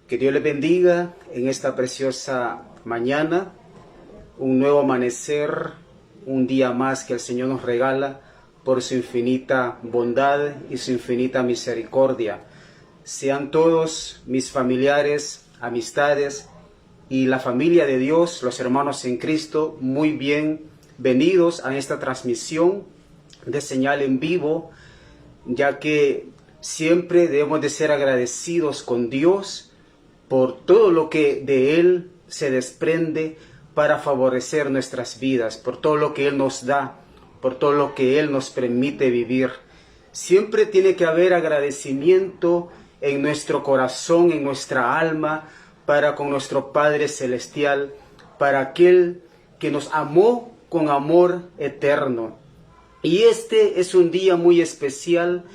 Que Dios les bendiga en esta preciosa mañana, un nuevo amanecer, un día más que el Señor nos regala por su infinita bondad y su infinita misericordia. Sean todos mis familiares, amistades y la familia de Dios, los hermanos en Cristo, muy bienvenidos a esta transmisión de señal en vivo, ya que siempre debemos de ser agradecidos con Dios por todo lo que de Él se desprende para favorecer nuestras vidas, por todo lo que Él nos da, por todo lo que Él nos permite vivir. Siempre tiene que haber agradecimiento en nuestro corazón, en nuestra alma, para con nuestro Padre Celestial, para aquel que nos amó con amor eterno. Y este es un día muy especial,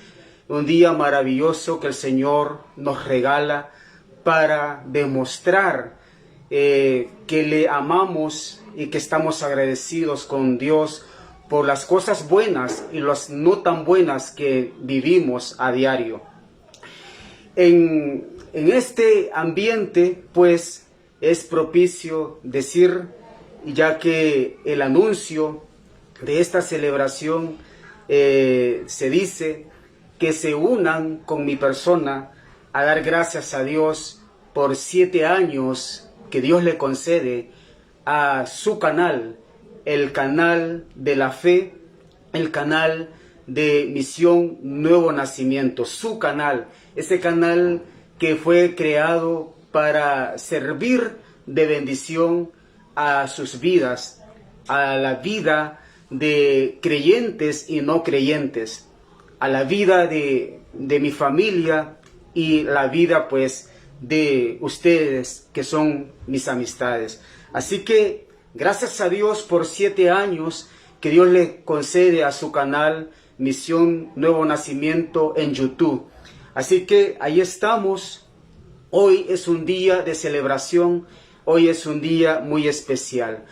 un día maravilloso que el Señor nos regala para demostrar que le amamos y que estamos agradecidos con Dios por las cosas buenas y las no tan buenas que vivimos a diario. En este ambiente, pues, es propicio decir, ya que el anuncio de esta celebración se dice que se unan con mi persona a dar gracias a Dios por 7 años que Dios le concede a su canal, el canal de la fe, el canal de Misión Nuevo Nacimiento, su canal, ese canal que fue creado para servir de bendición a sus vidas, a la vida de creyentes y no creyentes, a la vida de mi familia y la vida pues de ustedes que son mis amistades. Así que gracias a Dios por 7 años que Dios le concede a su canal Misión Nuevo Nacimiento en YouTube. Así que ahí estamos. Hoy es un día de celebración, hoy es un día muy especial.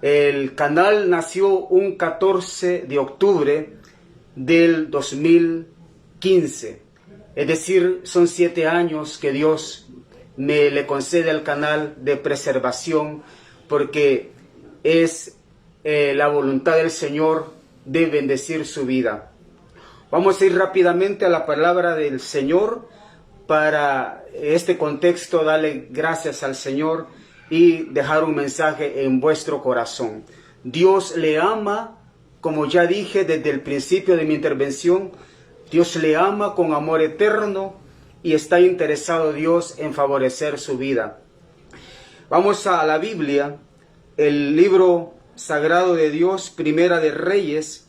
El canal nació un 14 de octubre del 2015. Es decir, son 7 años que Dios le concede al canal de preservación, porque es la voluntad del Señor de bendecir su vida. Vamos a ir rápidamente a la palabra del Señor para este contexto, darle gracias al Señor y dejar un mensaje en vuestro corazón. Dios le ama, como ya dije desde el principio de mi intervención. Dios le ama con amor eterno y está interesado Dios en favorecer su vida. Vamos a la Biblia, el libro sagrado de Dios, Primera de Reyes,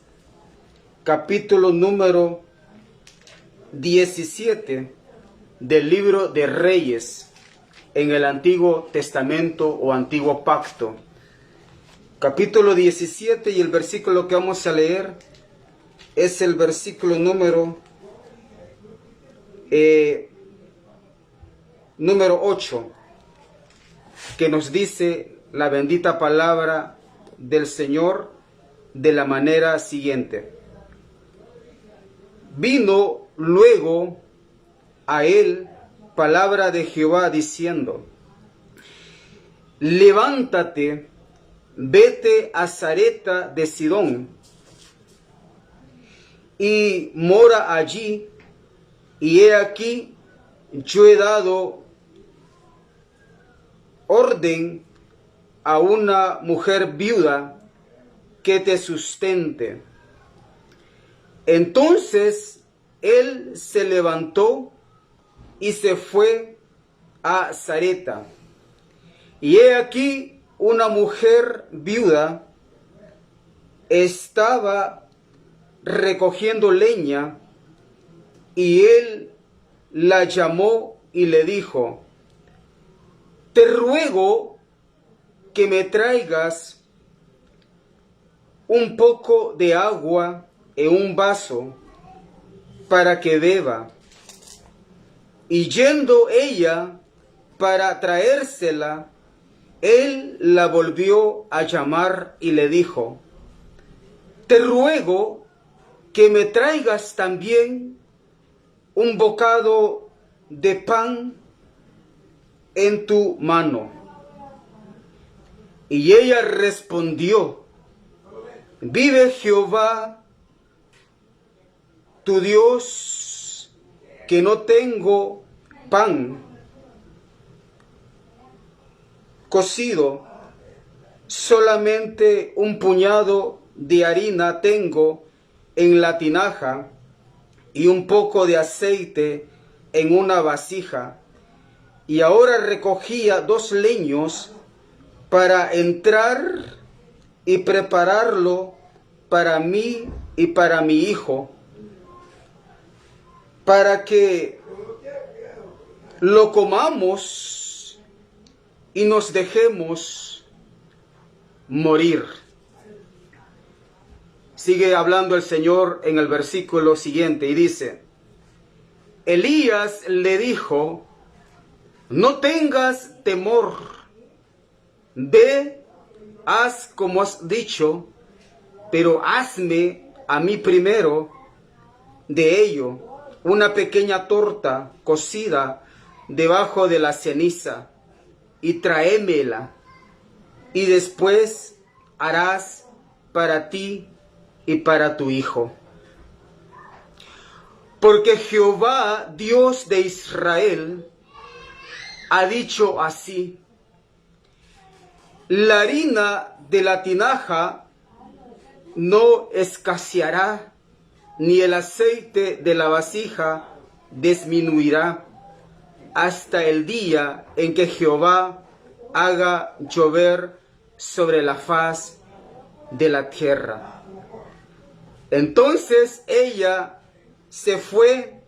capítulo número 17 del libro de Reyes en el Antiguo Testamento o Antiguo Pacto. Capítulo 17, y el versículo que vamos a leer es el versículo número 8, que nos dice la bendita palabra del Señor de la manera siguiente. Vino luego a él palabra de Jehová diciendo: levántate, vete a Sarepta de Sidón, y mora allí, y he aquí, yo he dado orden a una mujer viuda que te sustente. Entonces él se levantó y se fue a Sarepta, y he aquí una mujer viuda estaba recogiendo leña, y él la llamó y le dijo: te ruego que me traigas un poco de agua en un vaso para que beba. Y yendo ella para traérsela, él la volvió a llamar y le dijo: te ruego que me traigas también un bocado de pan en tu mano. Y ella respondió, vive Jehová, tu Dios, que no tengo pan cocido, solamente un puñado de harina tengo en la tinaja y un poco de aceite en una vasija. Y ahora recogía 2 leños para entrar y prepararlo para mí y para mi hijo, para que lo comamos y nos dejemos morir. Sigue hablando el Señor en el versículo siguiente y dice, Elías le dijo, no tengas temor, ve, haz como has dicho, pero hazme a mí primero de ello una pequeña torta cocida debajo de la ceniza y tráemela, y después harás para ti y para tu hijo. Porque Jehová, Dios de Israel, ha dicho así, la harina de la tinaja no escaseará, ni el aceite de la vasija disminuirá, hasta el día en que Jehová haga llover sobre la faz de la tierra. Entonces ella se fue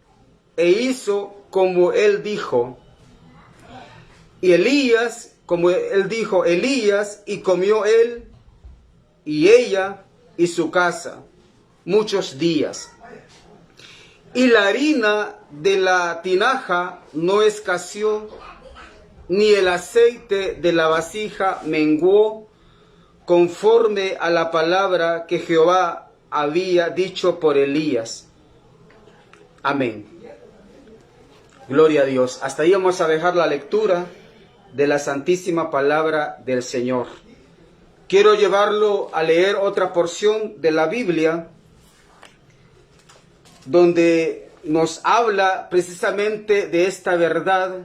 e hizo como él dijo. Y Elías, como él dijo, Elías, y comió él y ella y su casa muchos días. Y la harina de la tinaja no escaseó, ni el aceite de la vasija menguó, conforme a la palabra que Jehová había dicho por Elías. Amén. Gloria a Dios. Hasta ahí vamos a dejar la lectura de la santísima palabra del Señor. Quiero llevarlo a leer otra porción de la Biblia, donde nos habla precisamente de esta verdad,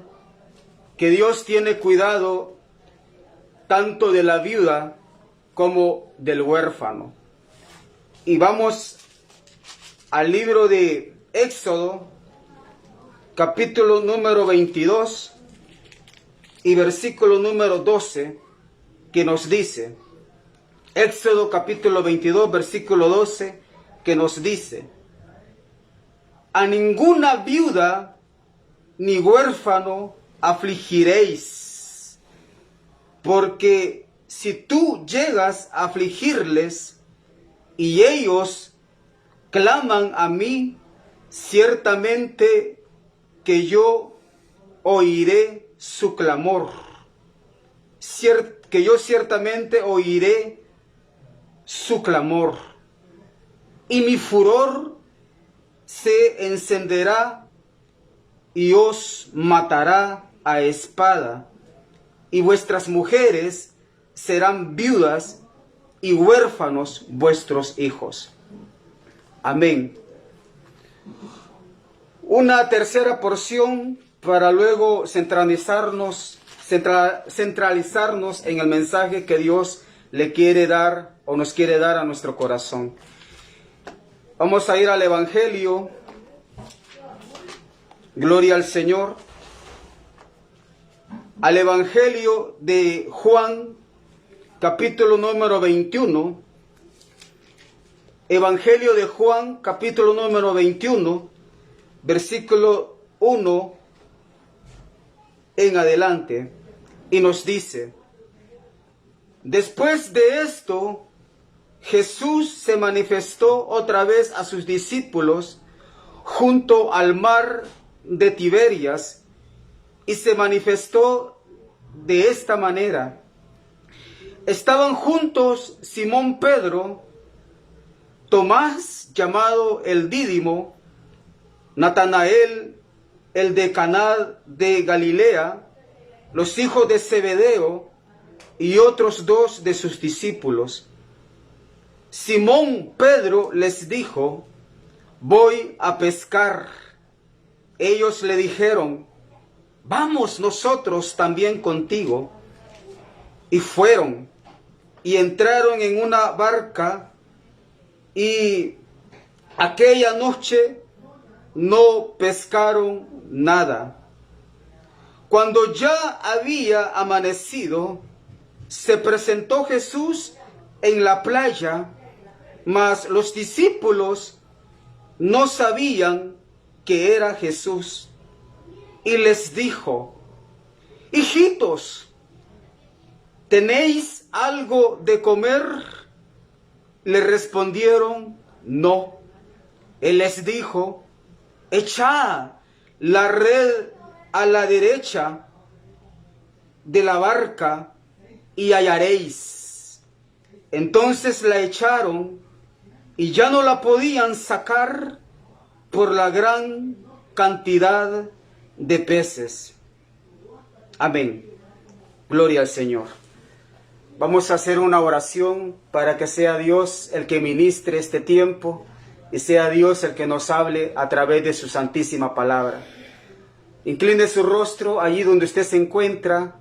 que Dios tiene cuidado tanto de la viuda como del huérfano. Y vamos al libro de Éxodo, capítulo número 22 y versículo número 12, que nos dice, Éxodo capítulo 22, versículo 12, que nos dice, a ninguna viuda ni huérfano afligiréis, porque si tú llegas a afligirles y ellos claman a mí, ciertamente que yo oiré su clamor, que yo ciertamente oiré su clamor, y mi furor se encenderá y os matará a espada, y vuestras mujeres serán viudas y huérfanos vuestros hijos. Amén. Una tercera porción para luego centralizarnos en el mensaje que Dios le quiere dar o nos quiere dar a nuestro corazón. Vamos a ir al Evangelio. Gloria al Señor. Al Evangelio de Juan, capítulo número 21. Evangelio de Juan, capítulo número 21, versículo 1 en adelante. Y nos dice, después de esto, Jesús se manifestó otra vez a sus discípulos junto al mar de Tiberias, y se manifestó de esta manera. Estaban juntos Simón Pedro, Tomás llamado el Dídimo, Natanael el de Caná de Galilea, los hijos de Zebedeo y otros 2 de sus discípulos. Simón Pedro les dijo: voy a pescar. Ellos le dijeron: vamos nosotros también contigo. Y fueron y entraron en una barca, y aquella noche no pescaron nada. Cuando ya había amanecido, se presentó Jesús en la playa, mas los discípulos no sabían que era Jesús. Y les dijo: hijitos, ¿tenéis algo de comer? Le respondieron: no. Él les dijo: echad la red a la derecha de la barca y hallaréis. Entonces la echaron y ya no la podían sacar por la gran cantidad de peces. Amén. Gloria al Señor. Vamos a hacer una oración para que sea Dios el que ministre este tiempo y sea Dios el que nos hable a través de su santísima palabra. Incline su rostro allí donde usted se encuentra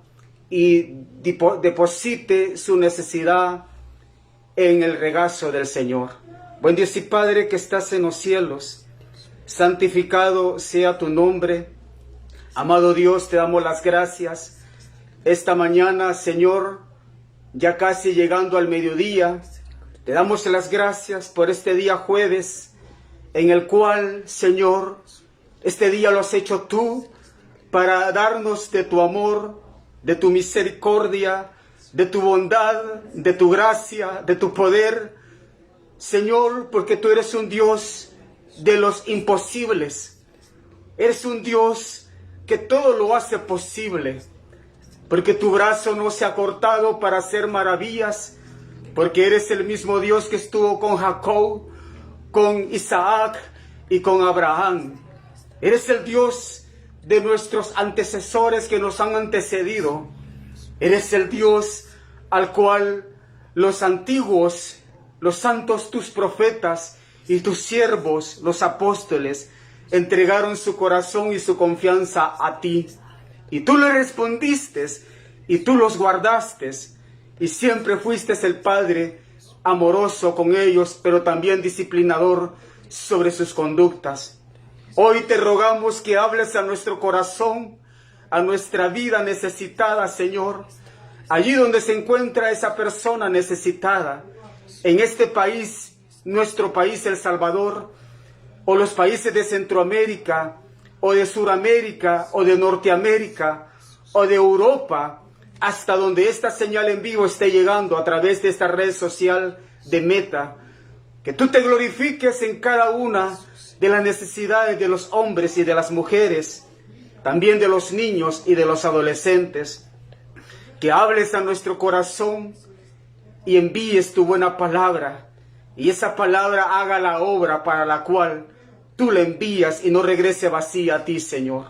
y deposite su necesidad en el regazo del Señor. Buen Dios y Padre que estás en los cielos, santificado sea tu nombre. Amado Dios, te damos las gracias esta mañana, Señor, ya casi llegando al mediodía. Te damos las gracias por este día jueves, en el cual, Señor, este día lo has hecho tú para darnos de tu amor, de tu misericordia, de tu bondad, de tu gracia, de tu poder. Señor, porque tú eres un Dios de los imposibles. Eres un Dios que todo lo hace posible. Porque tu brazo no se ha cortado para hacer maravillas. Porque eres el mismo Dios que estuvo con Jacob, con Isaac y con Abraham. Eres el Dios de nuestros antecesores que nos han antecedido. Eres el Dios al cual los antiguos, los santos, tus profetas y tus siervos, los apóstoles, entregaron su corazón y su confianza a ti. Y tú le respondiste y tú los guardaste. Y siempre fuiste el Padre amoroso con ellos, pero también disciplinador sobre sus conductas. Hoy te rogamos que hables a nuestro corazón, a nuestra vida necesitada, Señor. Allí donde se encuentra esa persona necesitada, en este país, nuestro país, El Salvador, o los países de Centroamérica, o de Suramérica, o de Norteamérica, o de Europa, hasta donde esta señal en vivo esté llegando a través de esta red social de Meta. Que tú te glorifiques en cada una de las necesidades de los hombres y de las mujeres, también de los niños y de los adolescentes. Que hables a nuestro corazón y envíes tu buena palabra, y esa palabra haga la obra para la cual tú la envías y no regrese vacía a ti, Señor.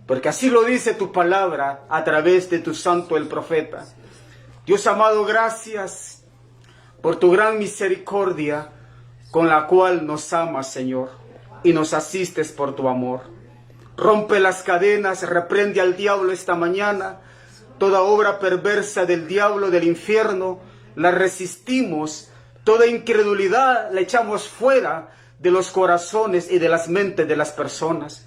Porque así lo dice tu palabra a través de tu santo el profeta. Dios amado, gracias por tu gran misericordia con la cual nos amas, Señor, y nos asistes por tu amor. Rompe las cadenas, reprende al diablo esta mañana. Toda obra perversa del diablo, del infierno, la resistimos. Toda incredulidad la echamos fuera de los corazones y de las mentes de las personas.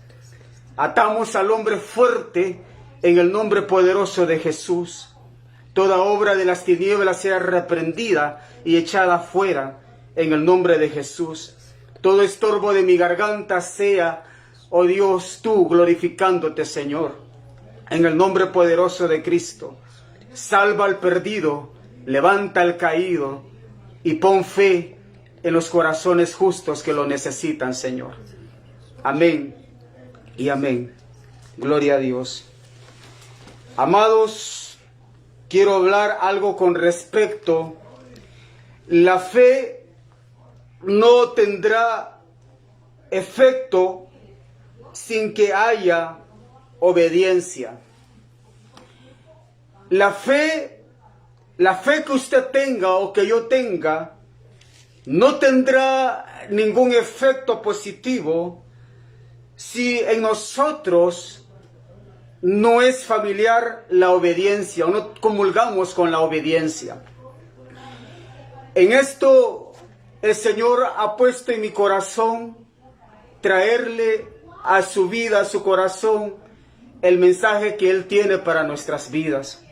Atamos al hombre fuerte en el nombre poderoso de Jesús. Toda obra de las tinieblas sea reprendida y echada fuera en el nombre de Jesús. Todo estorbo de mi garganta sea, oh Dios, tú glorificándote, Señor, en el nombre poderoso de Cristo. Salva al perdido, levanta al caído y pon fe en los corazones justos que lo necesitan, Señor. Amén y amén. Gloria a Dios. Amados, quiero hablar algo con respecto. La fe no tendrá efecto sin que haya obediencia. la fe que usted tenga o que yo tenga, no tendrá ningún efecto positivo si en nosotros no es familiar la obediencia, o no comulgamos con la obediencia. En esto el Señor ha puesto en mi corazón traerle a su vida, a su corazón, el mensaje que Él tiene para nuestras vidas.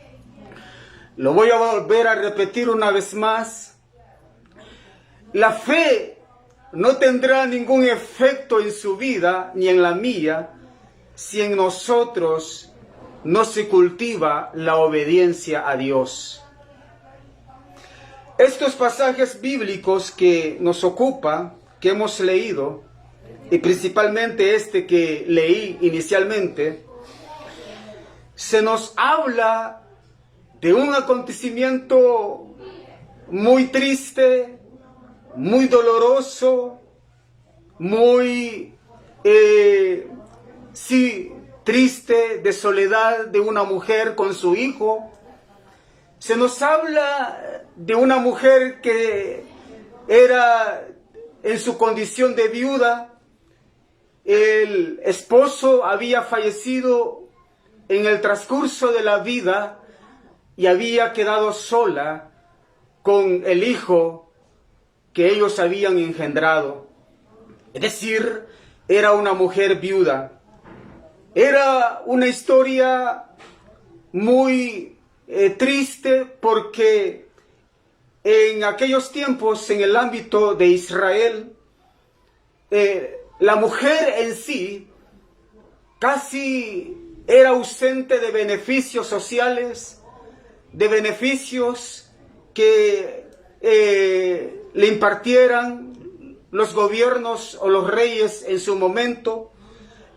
Lo voy a volver a repetir una vez más. La fe no tendrá ningún efecto en su vida ni en la mía si en nosotros no se cultiva la obediencia a Dios. Estos pasajes bíblicos que nos ocupa, que hemos leído, y principalmente este que leí inicialmente, se nos habla de un acontecimiento muy triste, muy doloroso, muy, triste, de soledad de una mujer con su hijo. Se nos habla de una mujer que era en su condición de viuda. El esposo había fallecido en el transcurso de la vida y había quedado sola con el hijo que ellos habían engendrado. Es decir, era una mujer viuda. Era una historia muy triste porque en aquellos tiempos, en el ámbito de Israel, la mujer en sí casi era ausente de beneficios sociales, de beneficios que le impartieran los gobiernos o los reyes en su momento.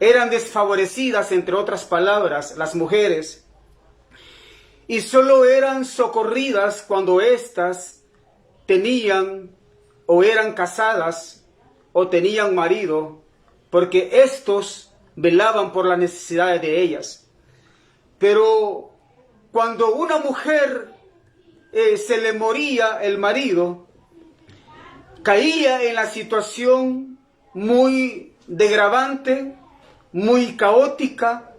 Eran desfavorecidas, entre otras palabras, las mujeres, y solo eran socorridas cuando éstas tenían o eran casadas o tenían marido, porque éstos velaban por las necesidades de ellas. Pero cuando una mujer se le moría el marido, caía en la situación muy degradante, muy caótica,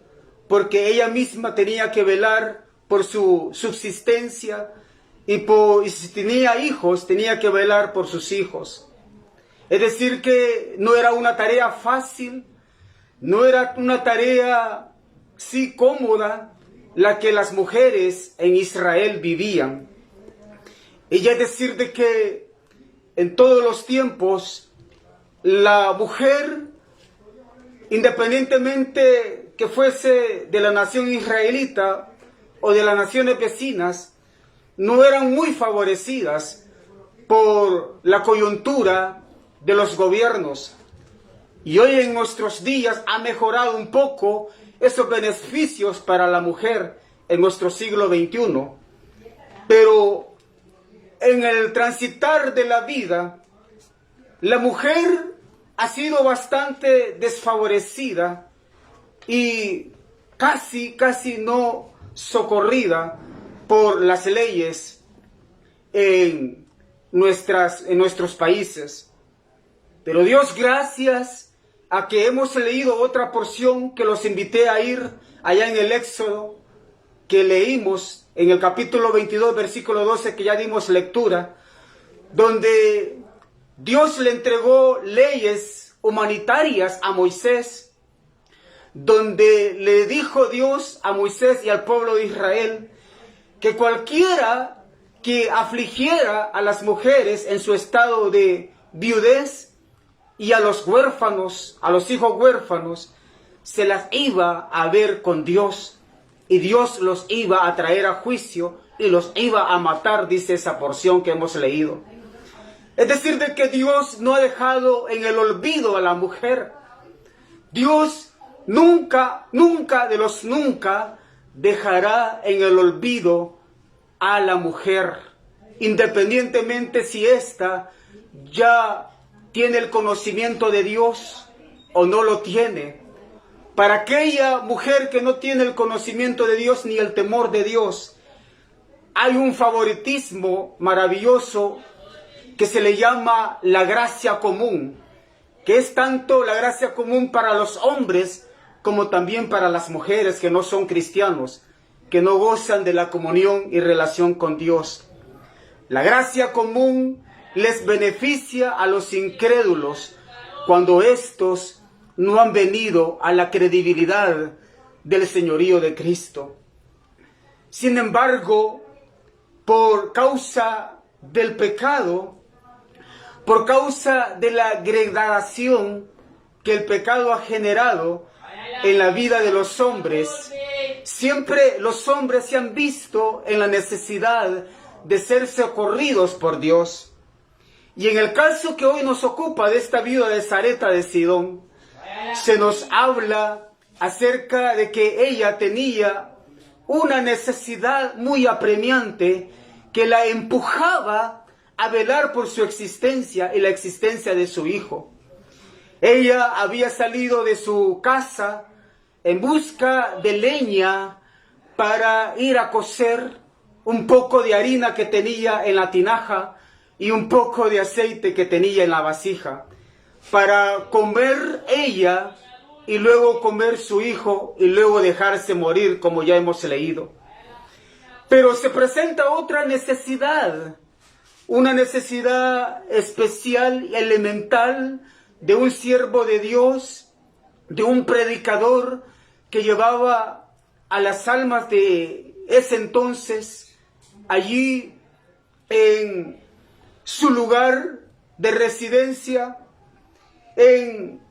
porque ella misma tenía que velar por su subsistencia y si tenía hijos, tenía que velar por sus hijos. Es decir, que no era una tarea fácil, no era una tarea cómoda la que las mujeres en Israel vivían. Y es decir, de que en todos los tiempos la mujer, independientemente que fuese de la nación israelita o de las naciones vecinas, no eran muy favorecidas por la coyuntura de los gobiernos. Y hoy en nuestros días ha mejorado un poco esos beneficios para la mujer en nuestro siglo XXI. Pero en el transitar de la vida, la mujer ha sido bastante desfavorecida y casi no socorrida por las leyes en nuestros países. Pero Dios, gracias a que hemos leído otra porción que los invité a ir allá en el Éxodo, que leímos en el capítulo 22, versículo 12, que ya dimos lectura, donde Dios le entregó leyes humanitarias a Moisés, donde le dijo Dios a Moisés y al pueblo de Israel que cualquiera que afligiera a las mujeres en su estado de viudez y a los huérfanos, a los hijos huérfanos, se las iba a ver con Dios y Dios los iba a traer a juicio y los iba a matar, dice esa porción que hemos leído. Es decir, de que Dios no ha dejado en el olvido a la mujer. Dios nunca de los nunca dejará en el olvido a la mujer, independientemente si ésta ya tiene el conocimiento de Dios o no lo tiene. Para aquella mujer que no tiene el conocimiento de Dios ni el temor de Dios, hay un favoritismo maravilloso que se le llama la gracia común, que es tanto la gracia común para los hombres como también para las mujeres que no son cristianos, que no gozan de la comunión y relación con Dios. La gracia común les beneficia a los incrédulos cuando éstos no han venido a la credibilidad del señorío de Cristo. Sin embargo, por causa del pecado, por causa de la degradación que el pecado ha generado en la vida de los hombres, siempre los hombres se han visto en la necesidad de ser socorridos por Dios. Y en el caso que hoy nos ocupa de esta viuda de Sarepta de Sidón, se nos habla acerca de que ella tenía una necesidad muy apremiante que la empujaba a velar por su existencia y la existencia de su hijo. Ella había salido de su casa en busca de leña para ir a cocer un poco de harina que tenía en la tinaja y un poco de aceite que tenía en la vasija, para comer ella y luego comer su hijo y luego dejarse morir, como ya hemos leído. Pero se presenta otra necesidad, una necesidad especial y elemental de un siervo de Dios, de un predicador que llevaba a las almas de ese entonces allí en su lugar de residencia. En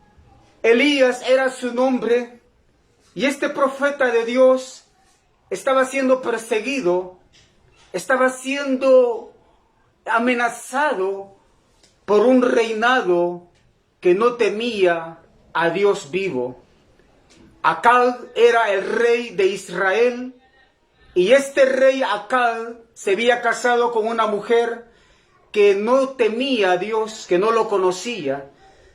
Elías era su nombre, y este profeta de Dios estaba siendo perseguido, estaba siendo amenazado por un reinado que no temía a Dios vivo. Acab era el rey de Israel, y este rey Acab se había casado con una mujer que no temía a Dios, que no lo conocía,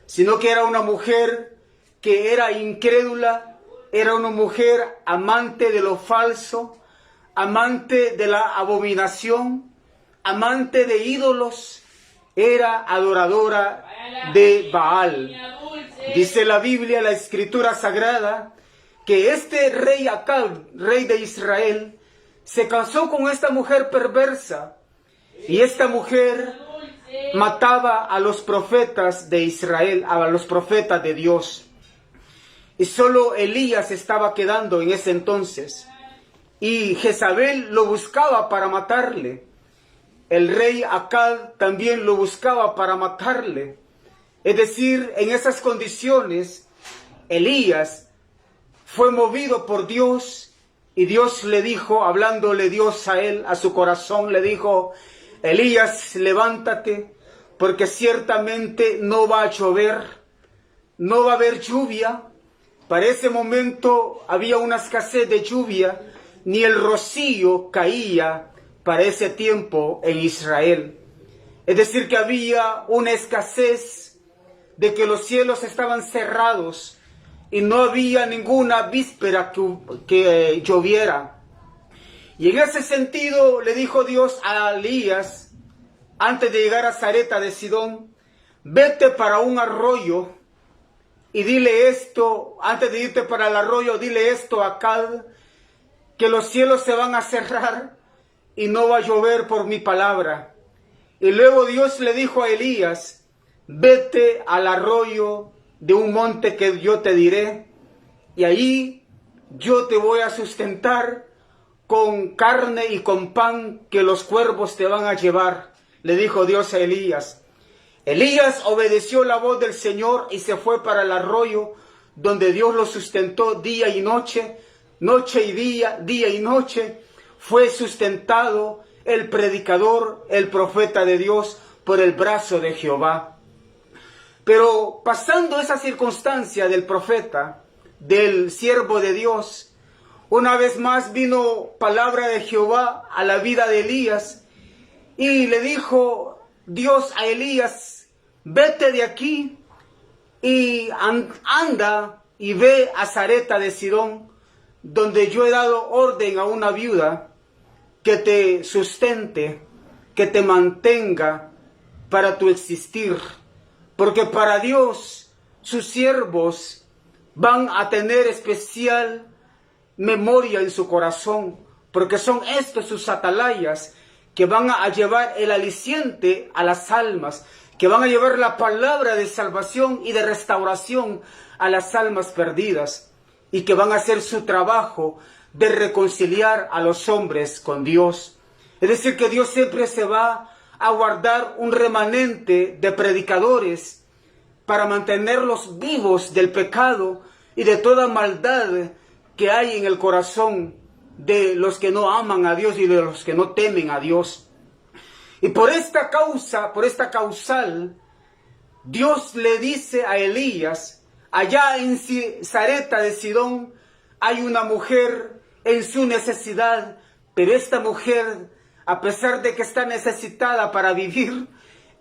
sino que era una mujer que era incrédula, era una mujer amante de lo falso, amante de la abominación, amante de ídolos, era adoradora de Baal. Dice la Biblia, la Escritura Sagrada, que este rey Acab, rey de Israel, se casó con esta mujer perversa, y esta mujer mataba a los profetas de Israel, a los profetas de Dios. Y solo Elías estaba quedando en ese entonces, y Jezabel lo buscaba para matarle. El rey Acab también lo buscaba para matarle. Es decir, en esas condiciones, Elías fue movido por Dios, y Dios le dijo, hablándole Dios a él, a su corazón, le dijo: Elías, levántate, porque ciertamente no va a llover, no va a haber lluvia. Para ese momento había una escasez de lluvia, ni el rocío caía para ese tiempo en Israel. Es decir, que había una escasez de que los cielos estaban cerrados y no había ninguna víspera que lloviera. Y en ese sentido le dijo Dios a Elías, antes de llegar a Sarepta de Sidón: vete para un arroyo y dile esto, antes de irte para el arroyo, dile esto a Acab, que los cielos se van a cerrar y no va a llover por mi palabra. Y luego Dios le dijo a Elías: vete al arroyo de un monte que yo te diré, y allí yo te voy a sustentar con carne y con pan que los cuervos te van a llevar, le dijo Dios a Elías. Elías obedeció la voz del Señor y se fue para el arroyo, donde Dios lo sustentó día y noche y día y noche. Fue sustentado el predicador, el profeta de Dios, por el brazo de Jehová. Pero pasando esa circunstancia del profeta, del siervo de Dios, una vez más vino palabra de Jehová a la vida de Elías, y le dijo Dios a Elías: vete de aquí y anda y ve a Sarepta de Sidón, donde yo he dado orden a una viuda que te sustente, que te mantenga para tu existir. Porque para Dios, sus siervos van a tener especial memoria en su corazón, porque son estos sus atalayas que van a llevar el aliciente a las almas, que van a llevar la palabra de salvación y de restauración a las almas perdidas, y que van a hacer su trabajo de reconciliar a los hombres con Dios. Es decir, que Dios siempre se va a guardar un remanente de predicadores para mantenerlos vivos del pecado y de toda maldad que hay en el corazón de los que no aman a Dios y de los que no temen a Dios. Y por esta causa, por esta causal, Dios le dice a Elías, allá en Sarepta de Sidón hay una mujer en su necesidad, pero esta mujer, a pesar de que está necesitada para vivir,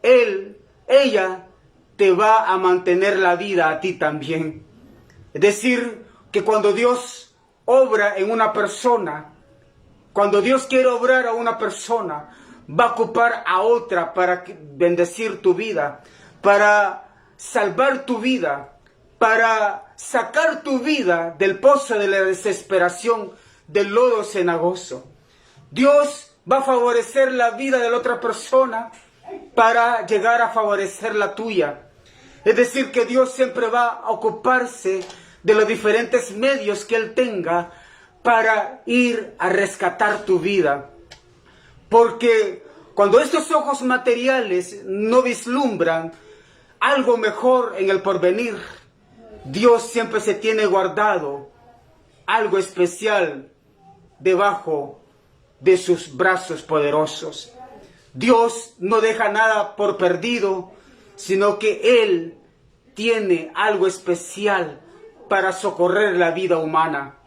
ella te va a mantener la vida a ti también. Es decir, que cuando Dios obra en una persona, cuando Dios quiere obrar a una persona, va a ocupar a otra para bendecir tu vida, para salvar tu vida, para sacar tu vida del pozo de la desesperación, del lodo cenagoso. Dios va a favorecer la vida de la otra persona para llegar a favorecer la tuya. Es decir, que Dios siempre va a ocuparse de los diferentes medios que Él tenga para ir a rescatar tu vida. Porque cuando estos ojos materiales no vislumbran algo mejor en el porvenir, Dios siempre se tiene guardado algo especial debajo de sus brazos poderosos. Dios no deja nada por perdido, sino que Él tiene algo especial para socorrer la vida humana.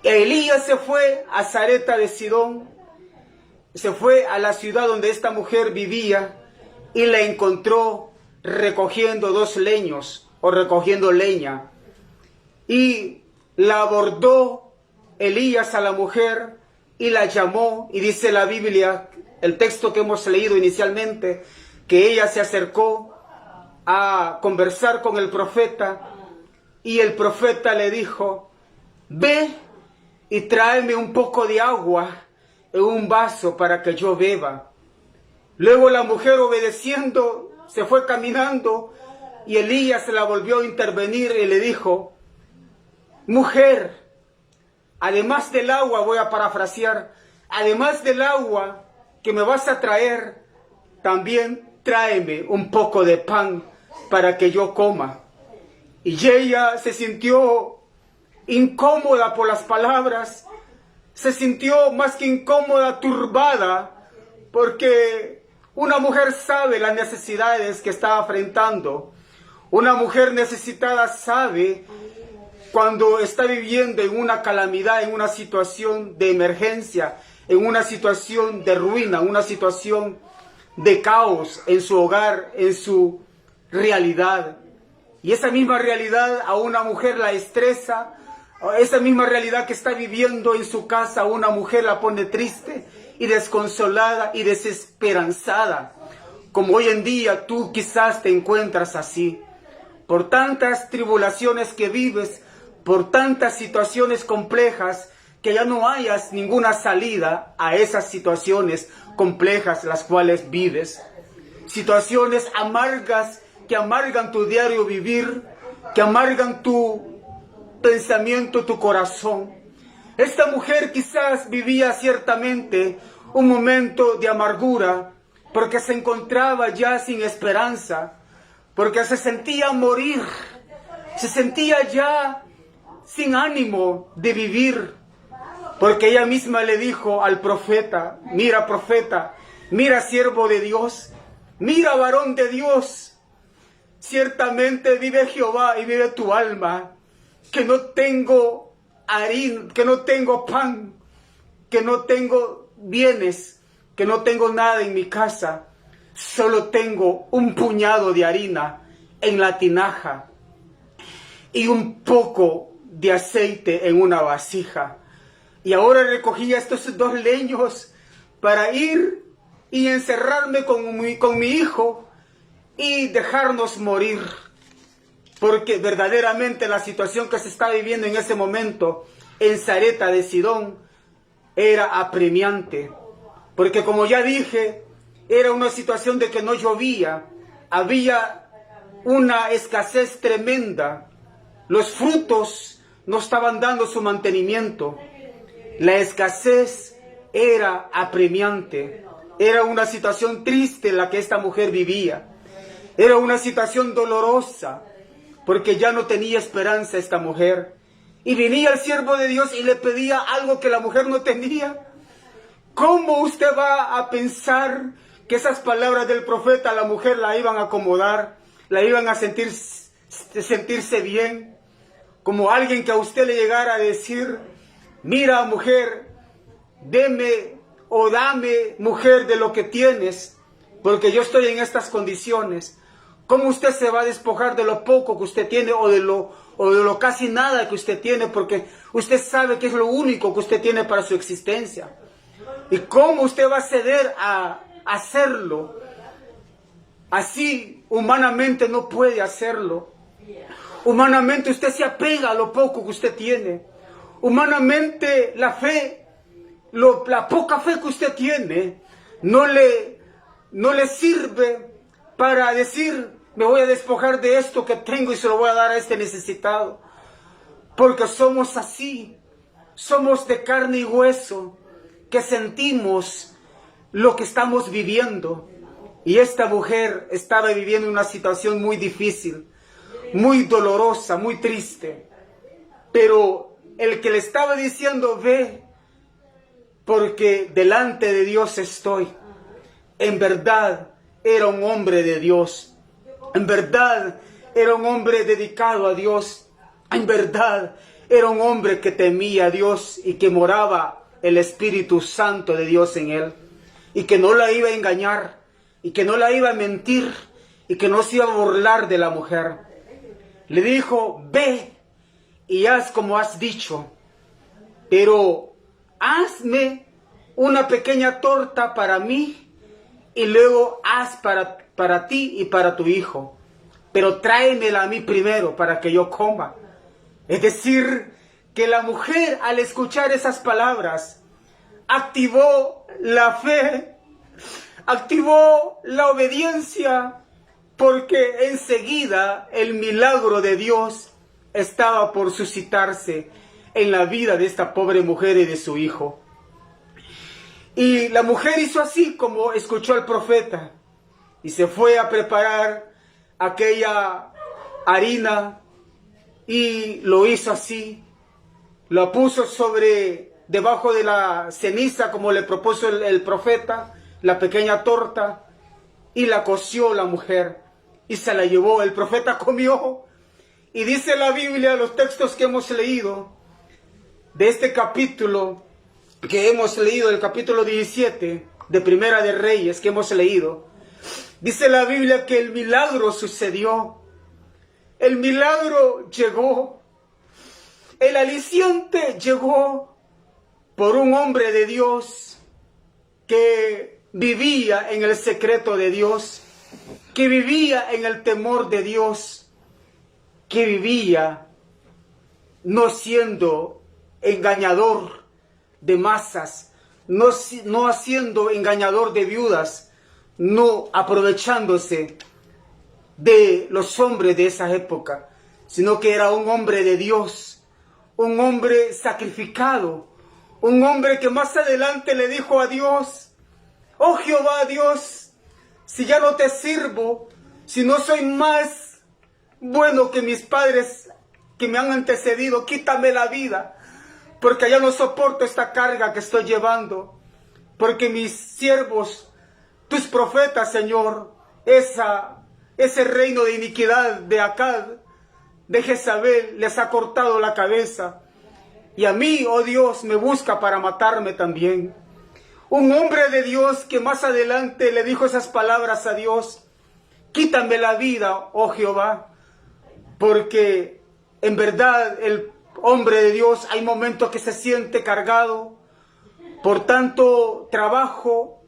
Elías se fue a Sarepta de Sidón, se fue a la ciudad donde esta mujer vivía y la encontró recogiendo 2 leños o recogiendo leña. Y la abordó Elías a la mujer y la llamó, y dice la Biblia, el texto que hemos leído inicialmente, que ella se acercó a conversar con el profeta y el profeta le dijo, ve y tráeme un poco de agua en un vaso para que yo beba. Luego la mujer, obedeciendo, se fue caminando y Elías la volvió a intervenir y le dijo, mujer, además del agua, voy a parafrasear, además del agua que me vas a traer, también tráeme un poco de pan para que yo coma. Y ella se sintió incómoda por las palabras, se sintió más que incómoda, turbada, porque una mujer sabe las necesidades que está enfrentando. Una mujer necesitada sabe cuando está viviendo en una calamidad, en una situación de emergencia, en una situación de ruina, una situación de caos en su hogar, en su realidad. Y esa misma realidad a una mujer la estresa, esa misma realidad que está viviendo en su casa, a una mujer la pone triste y desconsolada y desesperanzada. Como hoy en día tú quizás te encuentras así, por tantas tribulaciones que vives, por tantas situaciones complejas, que ya no hayas ninguna salida a esas situaciones complejas las cuales vives. Situaciones amargas que amargan tu diario vivir, que amargan tu pensamiento, tu corazón. Esta mujer quizás vivía ciertamente un momento de amargura, porque se encontraba ya sin esperanza, porque se sentía morir, se sentía ya sin ánimo de vivir. Porque ella misma le dijo al profeta, profeta, mira siervo de Dios, mira varón de Dios, ciertamente vive Jehová y vive tu alma, que no tengo harina, que no tengo pan, que no tengo bienes, que no tengo nada en mi casa, solo tengo un puñado de harina en la tinaja y un poco de aceite en una vasija. Y ahora recogía estos 2 leños para ir y encerrarme con mi hijo y dejarnos morir. Porque verdaderamente la situación que se está viviendo en ese momento en Sarepta de Sidón era apremiante. Porque como ya dije, era una situación de que no llovía, había una escasez tremenda, los frutos no estaban dando su mantenimiento, la escasez era apremiante, era una situación triste la que esta mujer vivía, era una situación dolorosa, porque ya no tenía esperanza esta mujer. Y venía el siervo de Dios y le pedía algo que la mujer no tenía. ¿Cómo usted va a pensar que esas palabras del profeta a la mujer la iban a acomodar, la iban a sentirse bien? Como alguien que a usted le llegara a decir, mira mujer, deme o dame mujer de lo que tienes, porque yo estoy en estas condiciones. ¿Cómo usted se va a despojar de lo poco que usted tiene o de lo casi nada que usted tiene? Porque usted sabe que es lo único que usted tiene para su existencia. ¿Y cómo usted va a ceder a hacerlo? Así humanamente no puede hacerlo. Humanamente usted se apega a lo poco que usted tiene. Humanamente la fe, la poca fe que usted tiene, no le sirve para decir, me voy a despojar de esto que tengo y se lo voy a dar a este necesitado. Porque somos así, somos de carne y hueso, que sentimos lo que estamos viviendo. Y esta mujer estaba viviendo una situación muy difícil, muy dolorosa, muy triste. Pero el que le estaba diciendo, ve, porque delante de Dios estoy, en verdad era un hombre de Dios. En verdad era un hombre dedicado a Dios. En verdad era un hombre que temía a Dios y que moraba el Espíritu Santo de Dios en él. Y que no la iba a engañar. Y que no la iba a mentir. Y que no se iba a burlar de la mujer. Le dijo, ve y haz como has dicho. Pero hazme una pequeña torta para mí. Y luego haz para ti y para tu hijo. Pero tráemela a mí primero para que yo coma. Es decir, que la mujer al escuchar esas palabras activó la fe, activó la obediencia, porque enseguida el milagro de Dios estaba por suscitarse en la vida de esta pobre mujer y de su hijo. Y la mujer hizo así como escuchó al profeta y se fue a preparar aquella harina y lo hizo así. Lo puso debajo de la ceniza como le propuso el profeta, la pequeña torta, y la coció la mujer y se la llevó. El profeta comió y dice la Biblia, los textos que hemos leído de este capítulo, que hemos leído, el capítulo 17 de Primera de Reyes que hemos leído, dice la Biblia que el milagro sucedió, el milagro llegó, el aliciente llegó por un hombre de Dios que vivía en el secreto de Dios, que vivía en el temor de Dios, que vivía no siendo engañador de masas, no haciendo engañador de viudas, no aprovechándose de los hombres de esa época, sino que era un hombre de Dios, un hombre sacrificado, un hombre que más adelante le dijo a Dios, oh Jehová Dios, si ya no te sirvo, si no soy más bueno que mis padres que me han antecedido, quítame la vida, porque ya no soporto esta carga que estoy llevando, porque mis siervos, tus profetas, Señor, ese reino de iniquidad de Acab, de Jezabel, les ha cortado la cabeza, y a mí, oh Dios, me busca para matarme también. Un hombre de Dios que más adelante le dijo esas palabras a Dios, quítame la vida, oh Jehová, porque en verdad hombre de Dios, hay momentos que se siente cargado por tanto trabajo,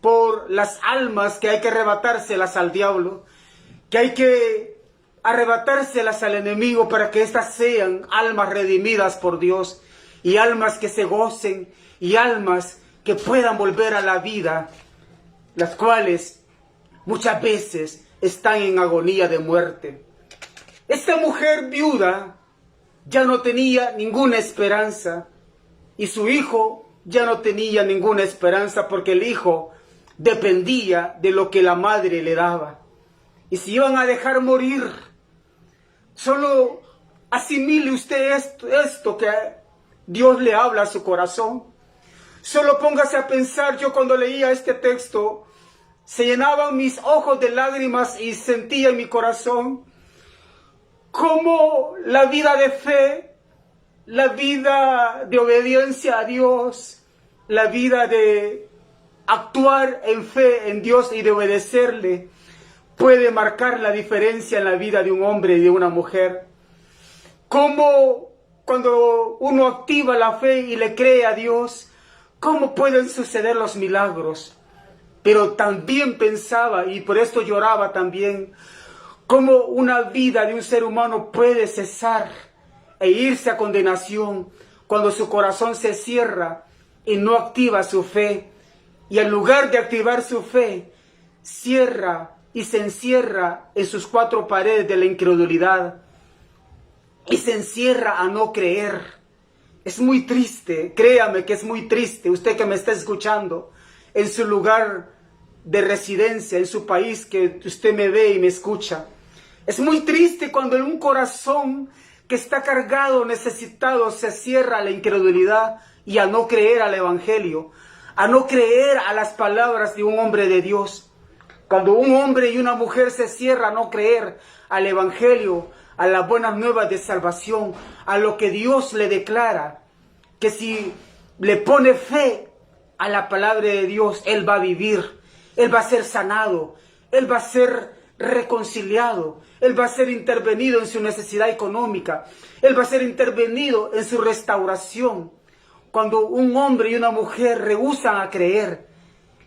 por las almas que hay que arrebatárselas al diablo, que hay que arrebatárselas al enemigo para que éstas sean almas redimidas por Dios y almas que se gocen y almas que puedan volver a la vida, las cuales muchas veces están en agonía de muerte. Esta mujer viuda ya no tenía ninguna esperanza y su hijo ya no tenía ninguna esperanza porque el hijo dependía de lo que la madre le daba. Y si iban a dejar morir, solo asimile usted esto que Dios le habla a su corazón. Solo póngase a pensar, yo cuando leía este texto, se llenaban mis ojos de lágrimas y sentía en mi corazón cómo la vida de fe, la vida de obediencia a Dios, la vida de actuar en fe en Dios y de obedecerle, puede marcar la diferencia en la vida de un hombre y de una mujer. Cómo cuando uno activa la fe y le cree a Dios, cómo pueden suceder los milagros. Pero también pensaba, y por esto lloraba también, cómo una vida de un ser humano puede cesar e irse a condenación cuando su corazón se cierra y no activa su fe. Y en lugar de activar su fe, cierra y se encierra en sus cuatro paredes de la incredulidad. Y se encierra a no creer. Es muy triste, créame que es muy triste, usted que me está escuchando, en su lugar de residencia, en su país que usted me ve y me escucha. Es muy triste cuando en un corazón que está cargado, necesitado, se cierra a la incredulidad y a no creer al Evangelio, a no creer a las palabras de un hombre de Dios. Cuando un hombre y una mujer se cierran a no creer al Evangelio, a las buenas nuevas de salvación, a lo que Dios le declara, que si le pone fe a la palabra de Dios, él va a vivir, él va a ser sanado, él va a ser reconciliado, él va a ser intervenido en su necesidad económica, él va a ser intervenido en su restauración. Cuando un hombre y una mujer rehúsan a creer,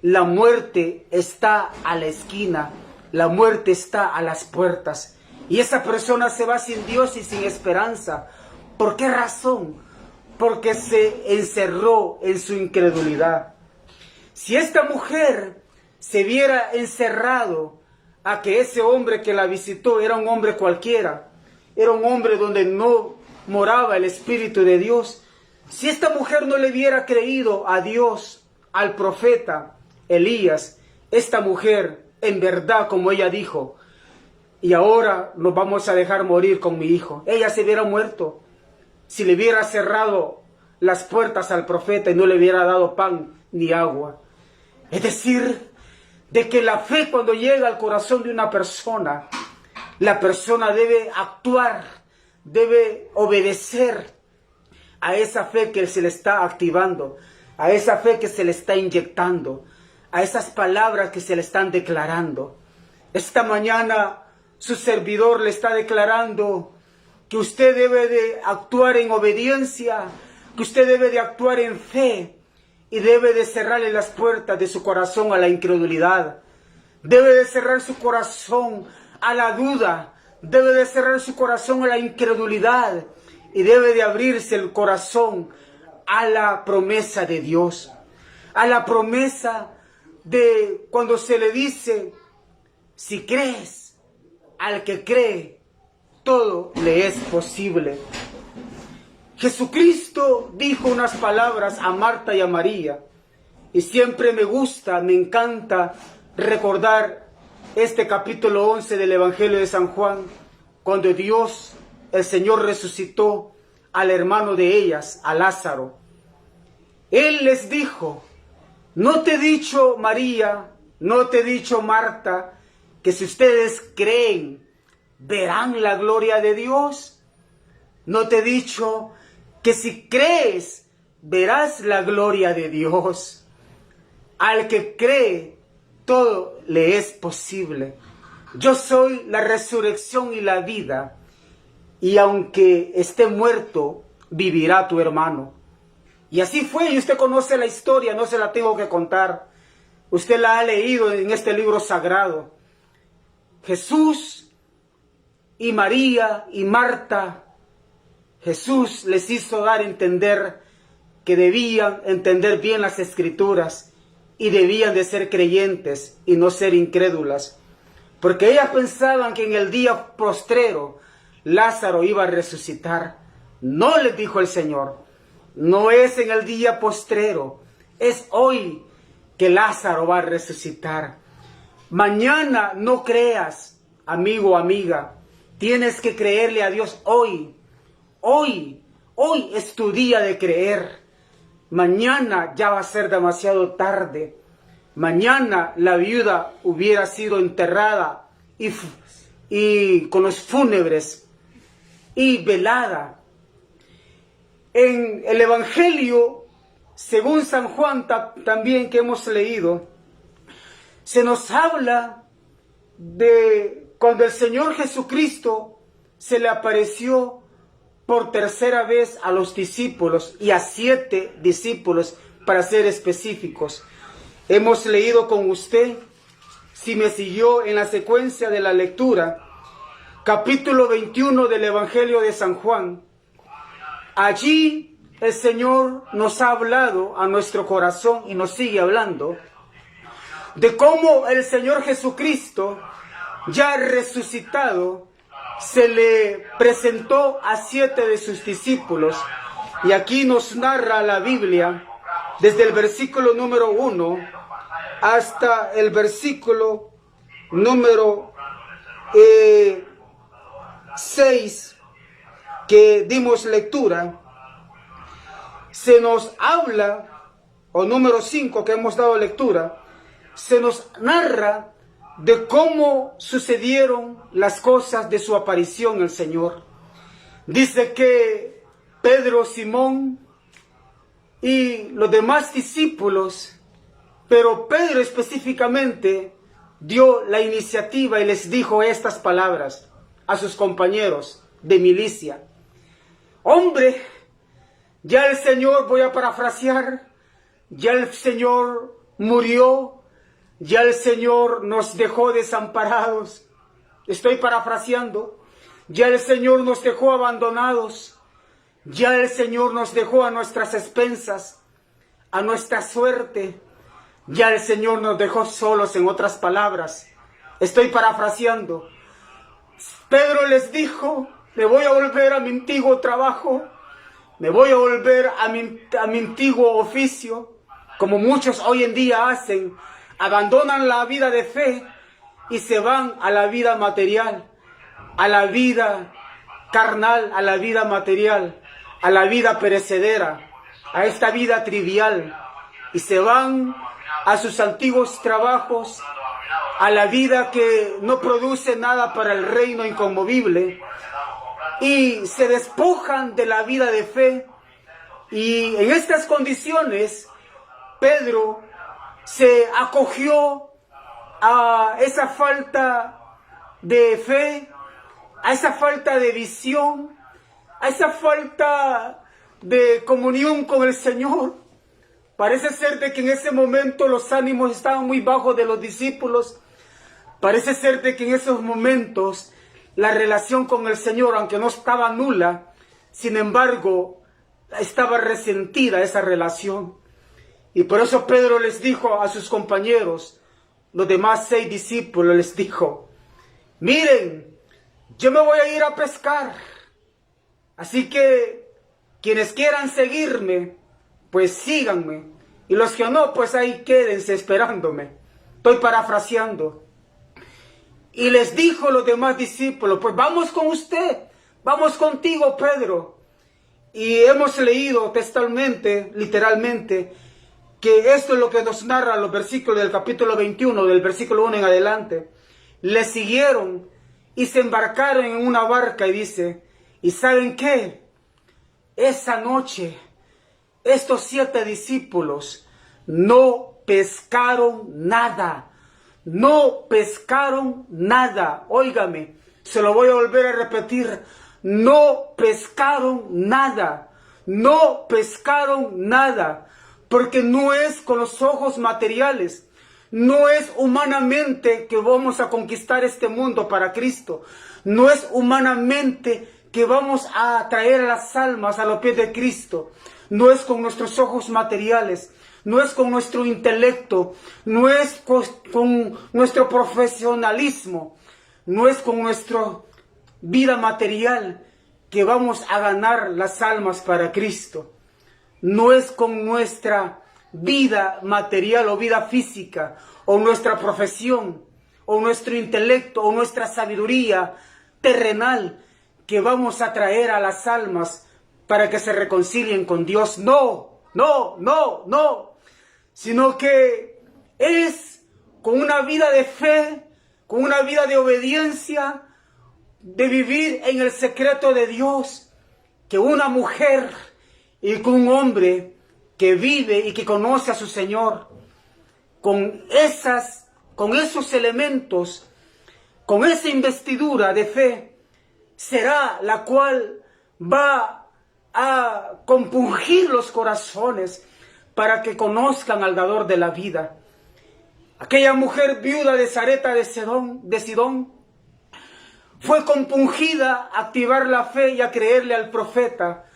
la muerte está a la esquina, la muerte está a las puertas. Y esa persona se va sin Dios y sin esperanza. ¿Por qué razón? Porque se encerró en su incredulidad. Si esta mujer se viera encerrado a que ese hombre que la visitó era un hombre cualquiera, era un hombre donde no moraba el Espíritu de Dios, si esta mujer no le hubiera creído a Dios, al profeta Elías, esta mujer, en verdad, como ella dijo, y ahora nos vamos a dejar morir con mi hijo, ella se hubiera muerto si le hubiera cerrado las puertas al profeta y no le hubiera dado pan ni agua. Es decir, de que la fe cuando llega al corazón de una persona, la persona debe actuar, debe obedecer a esa fe que se le está activando, a esa fe que se le está inyectando, a esas palabras que se le están declarando. Esta mañana su servidor le está declarando que usted debe de actuar en obediencia, que usted debe de actuar en fe y debe de cerrarle las puertas de su corazón a la incredulidad. Debe de cerrar su corazón a la duda, debe de cerrar su corazón a la incredulidad y debe de abrirse el corazón a la promesa de Dios, a la promesa de cuando se le dice, si crees, al que cree, todo le es posible. Jesucristo dijo unas palabras a Marta y a María, y siempre me gusta, me encanta recordar este capítulo 11 del Evangelio de San Juan, cuando Dios, el Señor, resucitó al hermano de ellas, a Lázaro. Él les dijo, no te he dicho, María, no te he dicho, Marta, que si ustedes creen, verán la gloria de Dios. No te he dicho que si crees, verás la gloria de Dios. Al que cree, todo le es posible. Yo soy la resurrección y la vida. y aunque esté muerto, vivirá tu hermano. Y así fue, y usted conoce la historia, no se la tengo que contar. Usted la ha leído en este libro sagrado. Jesús y María y Marta, Jesús les hizo dar a entender que debían entender bien las Escrituras y debían de ser creyentes y no ser incrédulas. Porque ellas pensaban que en el día postrero Lázaro iba a resucitar. No, les dijo el Señor, no es en el día postrero, es hoy que Lázaro va a resucitar. Mañana no creas, amigo o amiga, tienes que creerle a Dios hoy. Hoy es tu día de creer. Mañana ya va a ser demasiado tarde. Mañana la viuda hubiera sido enterrada y con los fúnebres y velada. En el Evangelio, según San Juan también que hemos leído, se nos habla de cuando el Señor Jesucristo se le apareció por tercera vez a los discípulos y a 7 discípulos, para ser específicos. Hemos leído con usted, si me siguió en la secuencia de la lectura, capítulo 21 del Evangelio de San Juan. Allí el Señor nos ha hablado a nuestro corazón y nos sigue hablando de cómo el Señor Jesucristo, ya resucitado, se le presentó a 7 de sus discípulos. Y aquí nos narra la Biblia, desde el versículo número 1 hasta el versículo número 6 que dimos lectura. Se nos habla, o número 5 que hemos dado lectura, se nos narra de cómo sucedieron las cosas de su aparición el Señor. Dice que Pedro, Simón y los demás discípulos, pero Pedro específicamente dio la iniciativa y les dijo estas palabras a sus compañeros de milicia. Hombre, ya el Señor, voy a parafrasear, ya el Señor murió, ya el Señor nos dejó desamparados. Estoy parafraseando. Ya el Señor nos dejó abandonados. Ya el Señor nos dejó a nuestras expensas, a nuestra suerte. Ya el Señor nos dejó solos, en otras palabras. Estoy parafraseando. Pedro les dijo, me voy a volver a mi antiguo trabajo, me voy a volver a mi antiguo oficio, como muchos hoy en día hacen. Abandonan la vida de fe y se van a la vida material, a la vida carnal, a la vida material, a la vida perecedera, a esta vida trivial, y se van a sus antiguos trabajos, a la vida que no produce nada para el reino inconmovible, y se despojan de la vida de fe. Y en estas condiciones, Pedro se acogió a esa falta de fe, a esa falta de visión, a esa falta de comunión con el Señor. Parece ser de que en ese momento los ánimos estaban muy bajos de los discípulos. Parece ser de que en esos momentos la relación con el Señor, aunque no estaba nula, sin embargo, estaba resentida esa relación. Y por eso Pedro les dijo a sus compañeros, los demás 6 discípulos, les dijo, miren, yo me voy a ir a pescar. Así que quienes quieran seguirme, pues síganme. Y los que no, pues ahí quédense esperándome. Estoy parafraseando. Y les dijo los demás discípulos, pues vamos con usted, vamos contigo, Pedro. Y hemos leído textualmente, literalmente, que esto es lo que nos narra los versículos del capítulo 21, del versículo 1 en adelante. Le siguieron y se embarcaron en una barca y dice, ¿y saben qué? Esa noche, estos 7 discípulos no pescaron nada. No pescaron nada. Óigame, se lo voy a volver a repetir. no pescaron nada, no pescaron nada, porque no es con los ojos materiales, no es humanamente que vamos a conquistar este mundo para Cristo, no es humanamente que vamos a traer a las almas a los pies de Cristo, no es con nuestros ojos materiales, no es con nuestro intelecto, no es con nuestro profesionalismo, no es con nuestra vida material que vamos a ganar las almas para Cristo. No es con nuestra vida material o vida física, o nuestra profesión, o nuestro intelecto, o nuestra sabiduría terrenal que vamos a traer a las almas para que se reconcilien con Dios. No, no, no, no. Sino que es con una vida de fe, con una vida de obediencia, de vivir en el secreto de Dios, que una mujer y con un hombre que vive y que conoce a su Señor, con esos elementos, con esa investidura de fe, será la cual va a compungir los corazones para que conozcan al dador de la vida. Aquella mujer viuda de Sarepta de Sidón fue compungida a activar la fe y a creerle al profeta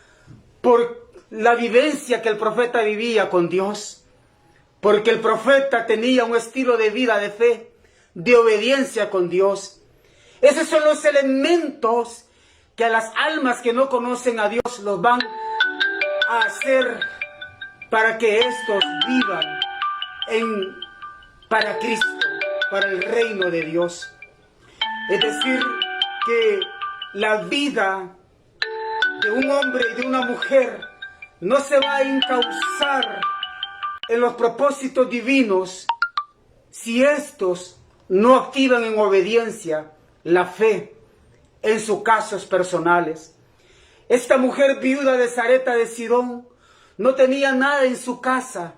por la vivencia que el profeta vivía con Dios, porque el profeta tenía un estilo de vida de fe, de obediencia con Dios. Esos son los elementos que a las almas que no conocen a Dios los van a hacer para que estos vivan para Cristo, para el reino de Dios. Es decir, que la vida de un hombre y de una mujer no se va a encauzar en los propósitos divinos si estos no activan en obediencia la fe en sus casos personales. Esta mujer viuda de Sarepta de Sidón no tenía nada en su casa,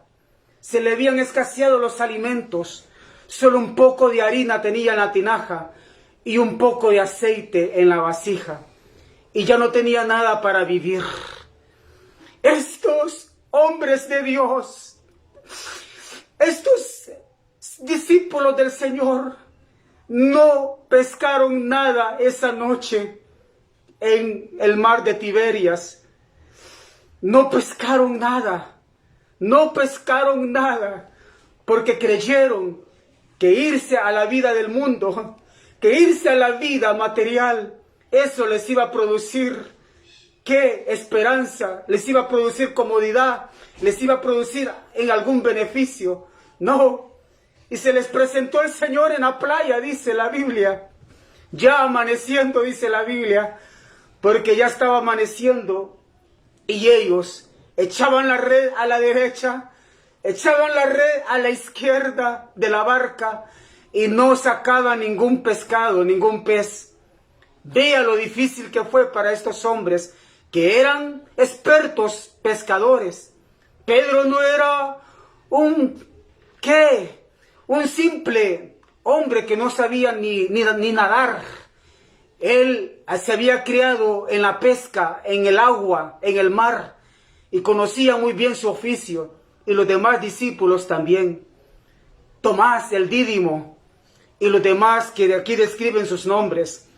se le habían escaseado los alimentos, solo un poco de harina tenía en la tinaja y un poco de aceite en la vasija, y ya no tenía nada para vivir. Estos hombres de Dios, estos discípulos del Señor, no pescaron nada esa noche en el mar de Tiberias. No pescaron nada, no pescaron nada, porque creyeron que irse a la vida del mundo, que irse a la vida material, eso les iba a producir qué esperanza, les iba a producir comodidad, les iba a producir en algún beneficio. No, y se les presentó el Señor en la playa, dice la Biblia, ya amaneciendo, dice la Biblia, porque ya estaba amaneciendo. Y ellos echaban la red a la derecha, echaban la red a la izquierda de la barca y no sacaban ningún pescado, ningún pez. Vea lo difícil que fue para estos hombres que eran expertos pescadores. Pedro no era un simple hombre que no sabía ni nadar. Él se había criado en la pesca, en el agua, en el mar, y conocía muy bien su oficio, y los demás discípulos también. Tomás, el Dídimo, y los demás que de aquí describen sus nombres.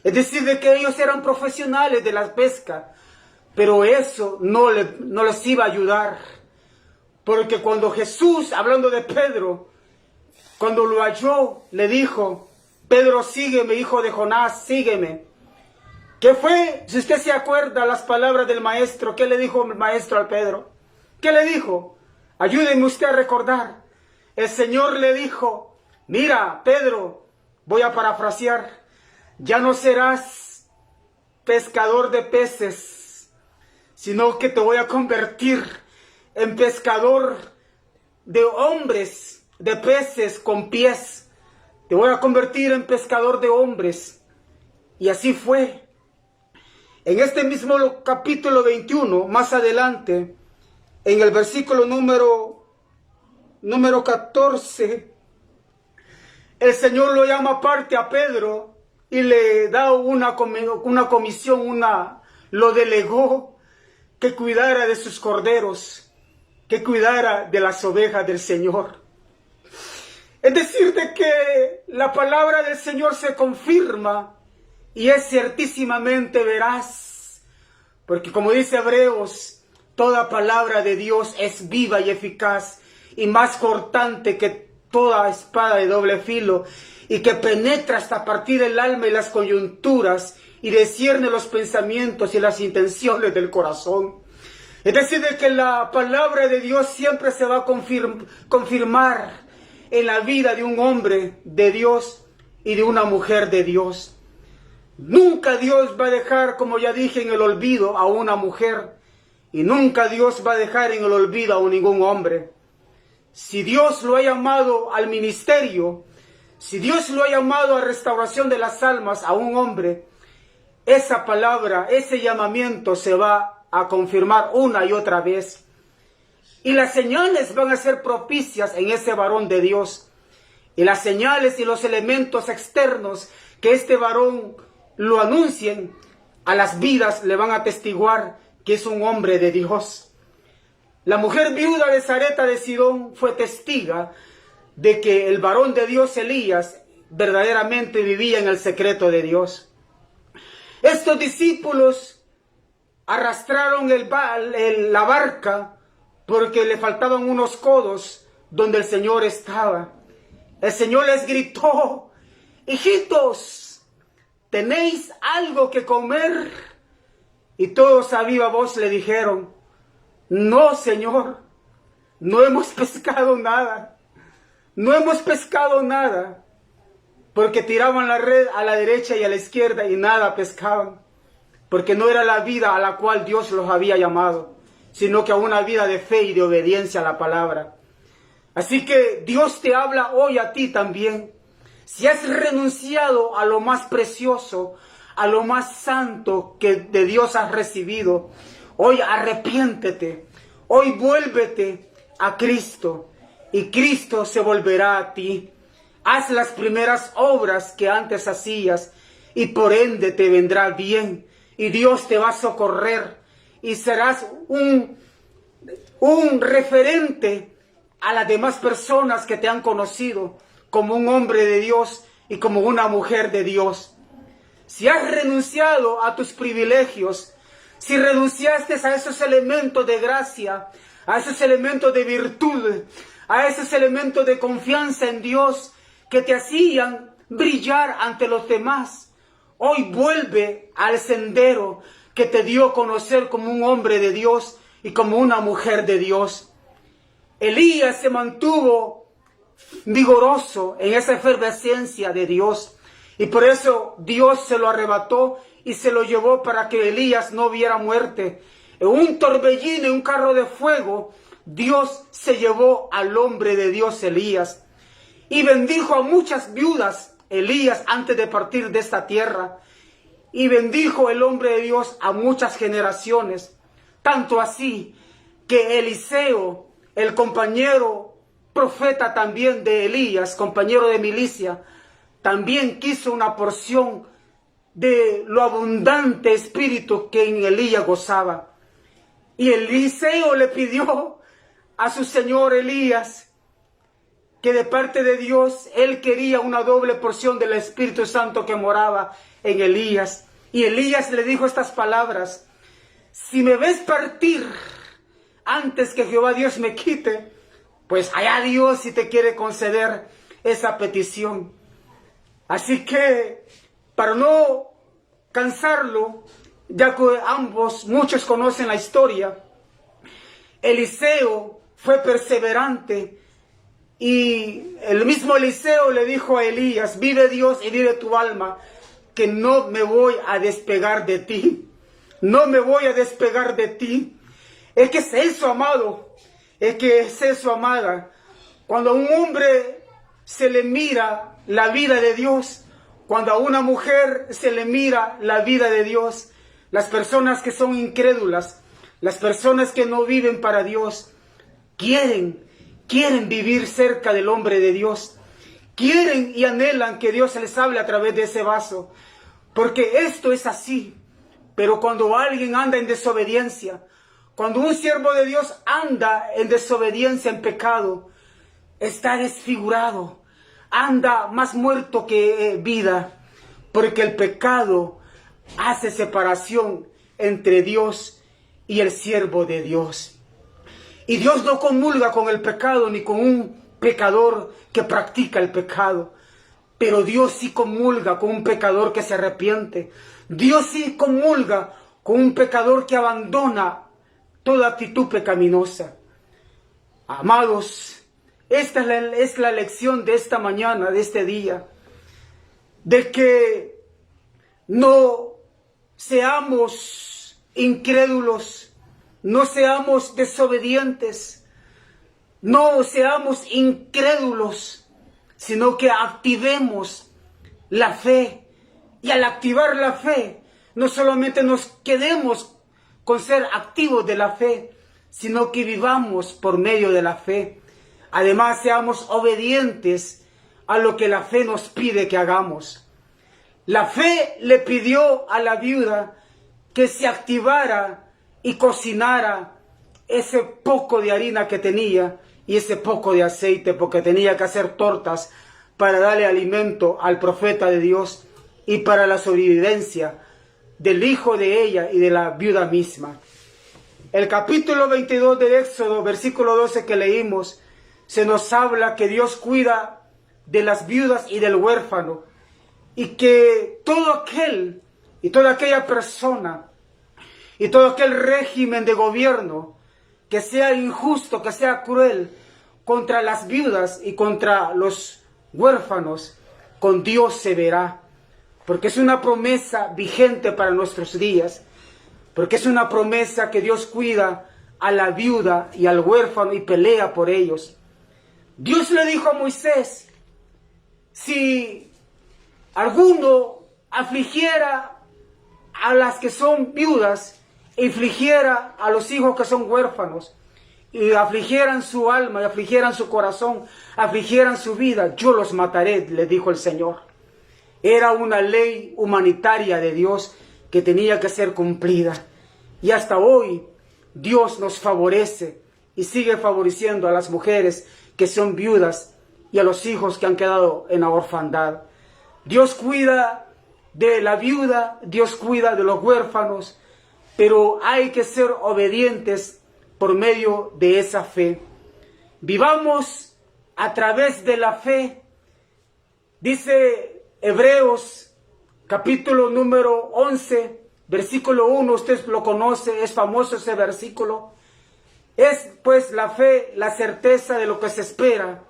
Es decir, de que ellos eran profesionales de la pesca, pero eso no les iba a ayudar. Porque cuando Jesús, hablando de Pedro, cuando lo halló, le dijo: Pedro, sígueme, hijo de Jonás, sígueme. ¿Qué fue? Si usted se acuerda las palabras del maestro, ¿qué le dijo el maestro al Pedro? ¿Qué le dijo? Ayúdenme usted a recordar. El Señor le dijo: mira, Pedro, voy a parafrasear, ya no serás pescador de peces, sino que te voy a convertir en pescador de hombres, de peces con pies. Te voy a convertir en pescador de hombres. Y así fue. En este mismo capítulo 21, más adelante, en el versículo número 14, el Señor lo llama aparte a Pedro y le da una comisión, lo delegó que cuidara de sus corderos, que cuidara de las ovejas del Señor. Es decir, de que la palabra del Señor se confirma y es ciertísimamente veraz, porque como dice Hebreos, toda palabra de Dios es viva y eficaz y más cortante que toda espada de doble filo, y que penetra hasta partir el alma y las coyunturas y discierne los pensamientos y las intenciones del corazón. Es decir, de que la palabra de Dios siempre se va a confirmar en la vida de un hombre de Dios y de una mujer de Dios. Nunca Dios va a dejar, como ya dije, en el olvido a una mujer, y nunca Dios va a dejar en el olvido a ningún hombre. Si Dios lo ha llamado al ministerio, si Dios lo ha llamado a restauración de las almas a un hombre, esa palabra, ese llamamiento se va a confirmar una y otra vez. Y las señales van a ser propicias en ese varón de Dios. Y las señales y los elementos externos que este varón lo anuncien, a las vidas le van a atestiguar que es un hombre de Dios. La mujer viuda de Sarepta de Sidón fue testiga de que el varón de Dios Elías verdaderamente vivía en el secreto de Dios. Estos discípulos arrastraron la barca porque le faltaban unos codos donde el Señor estaba. El Señor les gritó: hijitos, ¿tenéis algo que comer? Y todos a viva voz le dijeron: no, Señor, no hemos pescado nada. No hemos pescado nada, porque tiraban la red a la derecha y a la izquierda y nada pescaban, porque no era la vida a la cual Dios los había llamado, sino que a una vida de fe y de obediencia a la palabra. Así que Dios te habla hoy a ti también. Si has renunciado a lo más precioso, a lo más santo que de Dios has recibido, hoy arrepiéntete, hoy vuélvete a Cristo. Y Cristo se volverá a ti. Haz las primeras obras que antes hacías y por ende te vendrá bien. Y Dios te va a socorrer y serás un referente a las demás personas que te han conocido como un hombre de Dios y como una mujer de Dios. Si has renunciado a tus privilegios, si renunciaste a esos elementos de gracia, a esos elementos de virtud, a esos elementos de confianza en Dios que te hacían brillar ante los demás, hoy vuelve al sendero que te dio a conocer como un hombre de Dios y como una mujer de Dios. Elías se mantuvo vigoroso en esa efervescencia de Dios, y por eso Dios se lo arrebató y se lo llevó para que Elías no viera muerte. En un torbellino, en un carro de fuego, Dios se llevó al hombre de Dios Elías y bendijo a muchas viudas Elías antes de partir de esta tierra, y bendijo el hombre de Dios a muchas generaciones, tanto así que Eliseo, el compañero profeta también de Elías, compañero de milicia, también quiso una porción de lo abundante espíritu que en Elías gozaba. Y Eliseo le pidió a su señor Elías que de parte de Dios él quería una doble porción del Espíritu Santo que moraba en Elías. Y Elías le dijo estas palabras: si me ves partir antes que Jehová Dios me quite, pues allá Dios si te quiere conceder esa petición. Así que, para no cansarlo, ya que muchos conocen la historia, Eliseo fue perseverante y el mismo Eliseo le dijo a Elías: vive Dios y vive tu alma, que no me voy a despegar de ti, no me voy a despegar de ti. Es que es eso, amado, es que es eso, amada. Cuando a un hombre se le mira la vida de Dios, cuando a una mujer se le mira la vida de Dios, las personas que son incrédulas, las personas que no viven para Dios, quieren vivir cerca del hombre de Dios, quieren y anhelan que Dios les hable a través de ese vaso, porque esto es así. Pero cuando alguien anda en desobediencia, cuando un siervo de Dios anda en desobediencia, en pecado, está desfigurado, anda más muerto que vida, porque el pecado hace separación entre Dios y el siervo de Dios. Y Dios no comulga con el pecado ni con un pecador que practica el pecado, pero Dios sí comulga con un pecador que se arrepiente. Dios sí comulga con un pecador que abandona toda actitud pecaminosa. Amados, esta es la lección de esta mañana, de este día, de que no seamos incrédulos, no seamos desobedientes, no seamos incrédulos, sino que activemos la fe. Y al activar la fe, no solamente nos quedemos con ser activos de la fe, sino que vivamos por medio de la fe. Además, seamos obedientes a lo que la fe nos pide que hagamos. La fe le pidió a la viuda que se activara y cocinara ese poco de harina que tenía y ese poco de aceite, porque tenía que hacer tortas para darle alimento al profeta de Dios y para la sobrevivencia del hijo de ella y de la viuda misma. El capítulo 22 de Éxodo, versículo 12 que leímos, se nos habla que Dios cuida de las viudas y del huérfano, y que todo aquel y toda aquella persona y todo aquel régimen de gobierno que sea injusto, que sea cruel contra las viudas y contra los huérfanos, con Dios se verá. Porque es una promesa vigente para nuestros días, porque es una promesa que Dios cuida a la viuda y al huérfano y pelea por ellos. Dios le dijo a Moisés, si alguno afligiera a las que son viudas, afligiera a los hijos que son huérfanos, y afligieran su alma, y afligieran su corazón, afligieran su vida, yo los mataré, le dijo el Señor. Era una ley humanitaria de Dios que tenía que ser cumplida. Y hasta hoy Dios nos favorece y sigue favoreciendo a las mujeres que son viudas y a los hijos que han quedado en la orfandad. Dios cuida de la viuda, Dios cuida de los huérfanos, pero hay que ser obedientes por medio de esa fe. Vivamos a través de la fe. Dice Hebreos, capítulo número 11, versículo 1, usted lo conoce, es famoso ese versículo. Es pues la fe, la certeza de lo que se espera,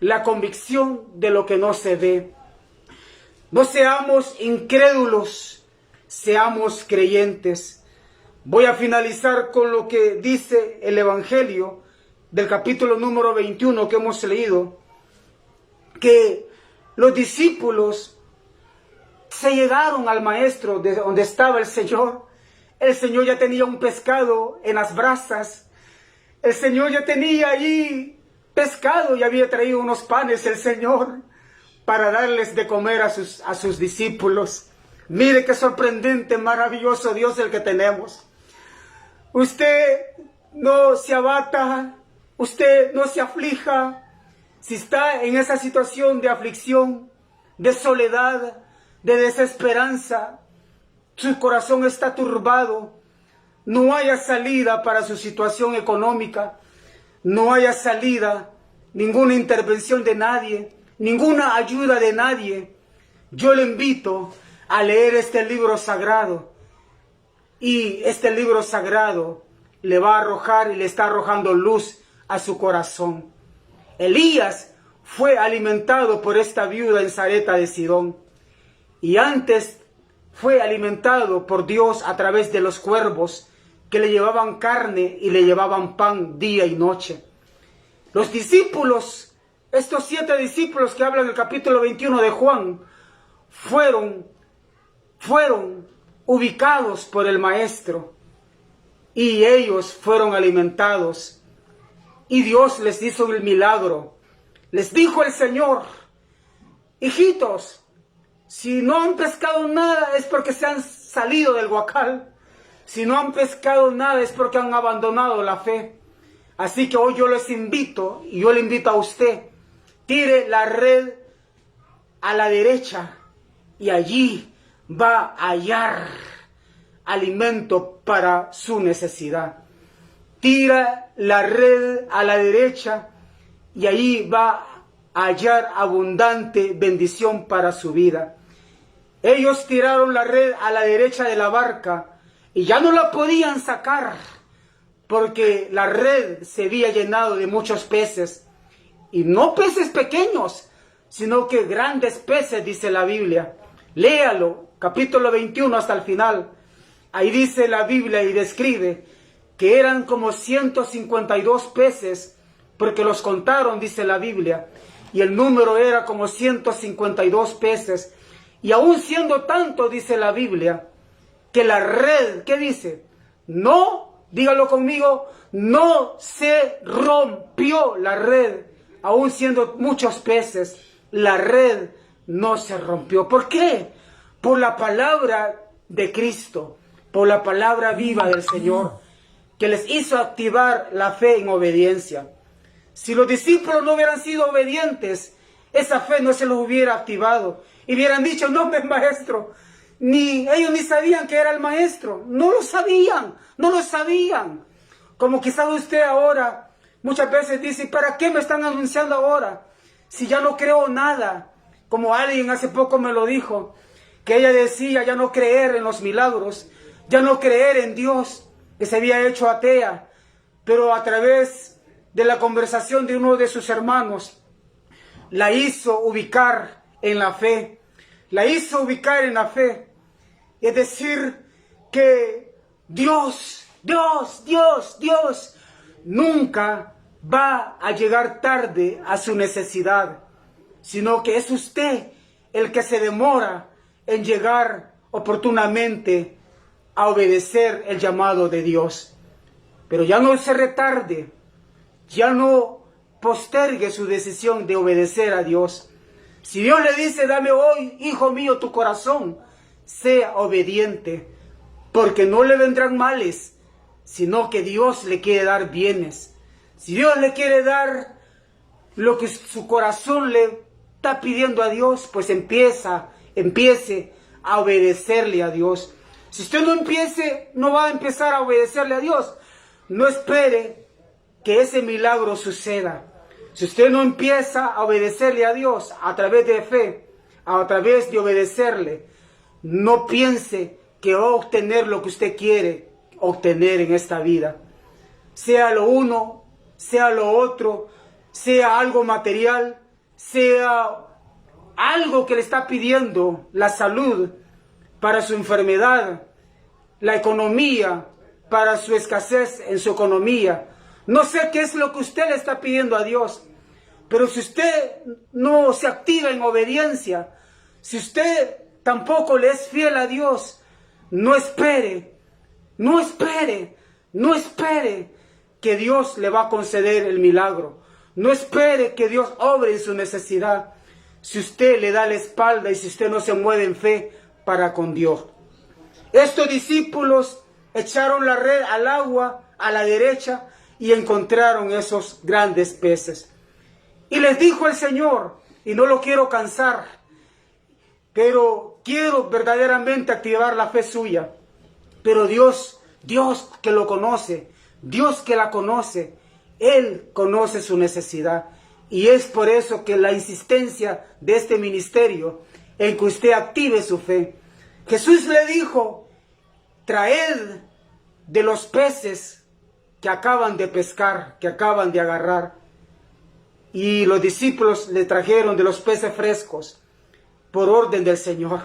la convicción de lo que no se ve. No seamos incrédulos, seamos creyentes. Voy a finalizar con lo que dice el Evangelio del capítulo número 21 que hemos leído, que los discípulos se llegaron al maestro de donde estaba el Señor. El Señor ya tenía un pescado en las brasas. El Señor ya tenía ahí pescado y había traído unos panes el Señor para darles de comer a sus discípulos. Mire qué sorprendente, maravilloso Dios el que tenemos. Usted no se abata, usted no se aflija. Si está en esa situación de aflicción, de soledad, de desesperanza, su corazón está turbado, no haya salida para su situación económica, no haya salida, ninguna intervención de nadie, ninguna ayuda de nadie, yo le invito a leer este libro sagrado. Y este libro sagrado le va a arrojar y le está arrojando luz a su corazón. Elías fue alimentado por esta viuda en Sarepta de Sidón. Y antes fue alimentado por Dios a través de los cuervos que le llevaban carne y le llevaban pan día y noche. Los discípulos, estos 7 discípulos que hablan en el capítulo 21 de Juan, fueron ubicados por el Maestro y ellos fueron alimentados. Y Dios les hizo el milagro. Les dijo el Señor, hijitos, si no han pescado nada es porque se han salido del huacal. Si no han pescado nada es porque han abandonado la fe. Así que hoy yo les invito, y yo le invito a usted, tire la red a la derecha y allí va a hallar alimento para su necesidad. Tira la red a la derecha y allí va a hallar abundante bendición para su vida. Ellos tiraron la red a la derecha de la barca y ya no la podían sacar porque la red se había llenado de muchos peces. Y no peces pequeños, sino que grandes peces, dice la Biblia. Léalo, capítulo 21 hasta el final. Ahí dice la Biblia y describe que eran como 152 peces, porque los contaron, dice la Biblia, y el número era como 152 peces. Y aún siendo tanto, dice la Biblia, que la red, ¿qué dice? No, dígalo conmigo, no se rompió la red. Aún siendo muchos peces, la red no se rompió. ¿Por qué? Por la palabra de Cristo, por la palabra viva del Señor, que les hizo activar la fe en obediencia. Si los discípulos no hubieran sido obedientes, esa fe no se los hubiera activado. Y hubieran dicho, no, maestro. Ellos ni sabían que era el maestro. No lo sabían, no lo sabían. Como quizás usted ahora muchas veces dice, ¿para qué me están anunciando ahora? Si ya no creo nada. Como alguien hace poco me lo dijo, que ella decía ya no creer en los milagros, ya no creer en Dios, que se había hecho atea. Pero a través de la conversación de uno de sus hermanos, la hizo ubicar en la fe. La hizo ubicar en la fe. Es decir, que Dios nunca va a llegar tarde a su necesidad, sino que es usted el que se demora en llegar oportunamente a obedecer el llamado de Dios. Pero ya no se retarde, ya no postergue su decisión de obedecer a Dios. Si Dios le dice, dame hoy, hijo mío, tu corazón, sea obediente, porque no le vendrán males, sino que Dios le quiere dar bienes. Si Dios le quiere dar lo que su corazón le está pidiendo a Dios, pues empiece a obedecerle a Dios. Si usted no va a empezar a obedecerle a Dios, no espere que ese milagro suceda. Si usted no empieza a obedecerle a Dios a través de fe, a través de obedecerle, no piense que va a obtener lo que usted quiere obtener en esta vida. Sea lo uno, sea lo otro, sea algo material, sea algo que le está pidiendo la salud para su enfermedad, la economía para su escasez en su economía. No sé qué es lo que usted le está pidiendo a Dios, pero si usted no se activa en obediencia, si usted tampoco le es fiel a Dios, no espere que Dios le va a conceder el milagro. No espere que Dios obre en su necesidad, si usted le da la espalda y si usted no se mueve en fe para con Dios. Estos discípulos echaron la red al agua, a la derecha, y encontraron esos grandes peces. Y les dijo el Señor, y no lo quiero cansar, pero quiero verdaderamente activar la fe suya. Pero Dios que lo conoce, Dios que la conoce, Él conoce su necesidad. Y es por eso que la insistencia de este ministerio en que usted active su fe. Jesús le dijo, traed de los peces que acaban de pescar, que acaban de agarrar. Y los discípulos le trajeron de los peces frescos por orden del Señor.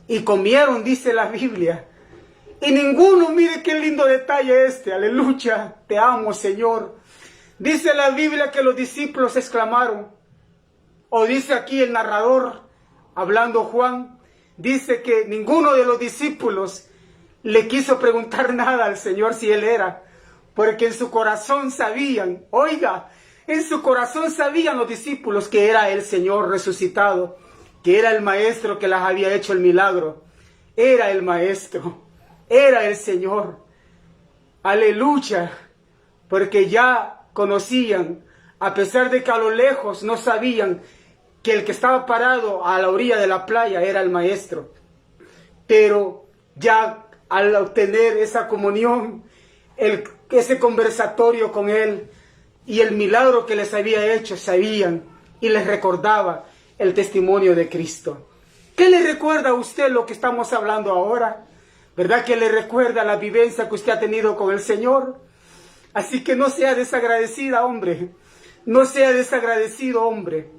Y comieron, dice la Biblia. Y ninguno, mire qué lindo detalle este, aleluya, te amo, Señor. Dice la Biblia que los discípulos exclamaron, o dice aquí el narrador, hablando Juan, dice que ninguno de los discípulos le quiso preguntar nada al Señor si Él era, porque en su corazón sabían, oiga, En su corazón sabían los discípulos que era el Señor resucitado, que era el Maestro que les había hecho el milagro. Era el Maestro, era el Señor. Aleluya, porque ya conocían, a pesar de que a lo lejos no sabían que el que estaba parado a la orilla de la playa era el Maestro. Pero ya al obtener esa comunión, ese conversatorio con Él y el milagro que les había hecho, sabían y les recordaba el testimonio de Cristo. ¿Qué le recuerda a usted lo que estamos hablando ahora? ¿Verdad que le recuerda la vivencia que usted ha tenido con el Señor? Así que no sea desagradecida, hombre. No sea desagradecido, hombre.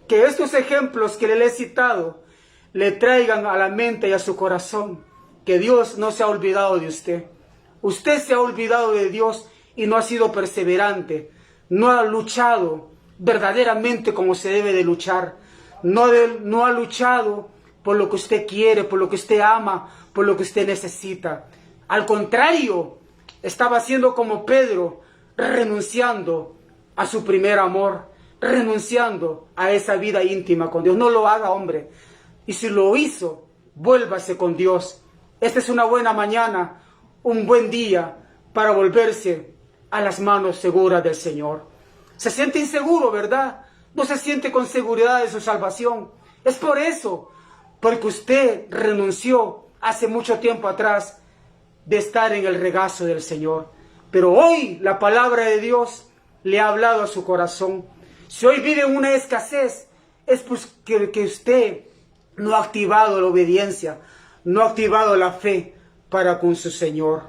Que estos ejemplos que le he citado le traigan a la mente y a su corazón que Dios no se ha olvidado de usted. Usted se ha olvidado de Dios y no ha sido perseverante. No ha luchado verdaderamente como se debe de luchar. No ha luchado por lo que usted quiere, por lo que usted ama, por lo que usted necesita. Al contrario, estaba haciendo como Pedro, renunciando a su primer amor, renunciando a esa vida íntima con Dios. No lo haga, hombre. Y si lo hizo, vuélvase con Dios. Esta es una buena mañana, un buen día para volverse a las manos seguras del Señor. Se siente inseguro, ¿verdad? No se siente con seguridad de su salvación. Es por eso, porque usted renunció hace mucho tiempo atrás de estar en el regazo del Señor. Pero hoy la palabra de Dios le ha hablado a su corazón. Si hoy vive una escasez, es pues que usted no ha activado la obediencia, no ha activado la fe para con su Señor.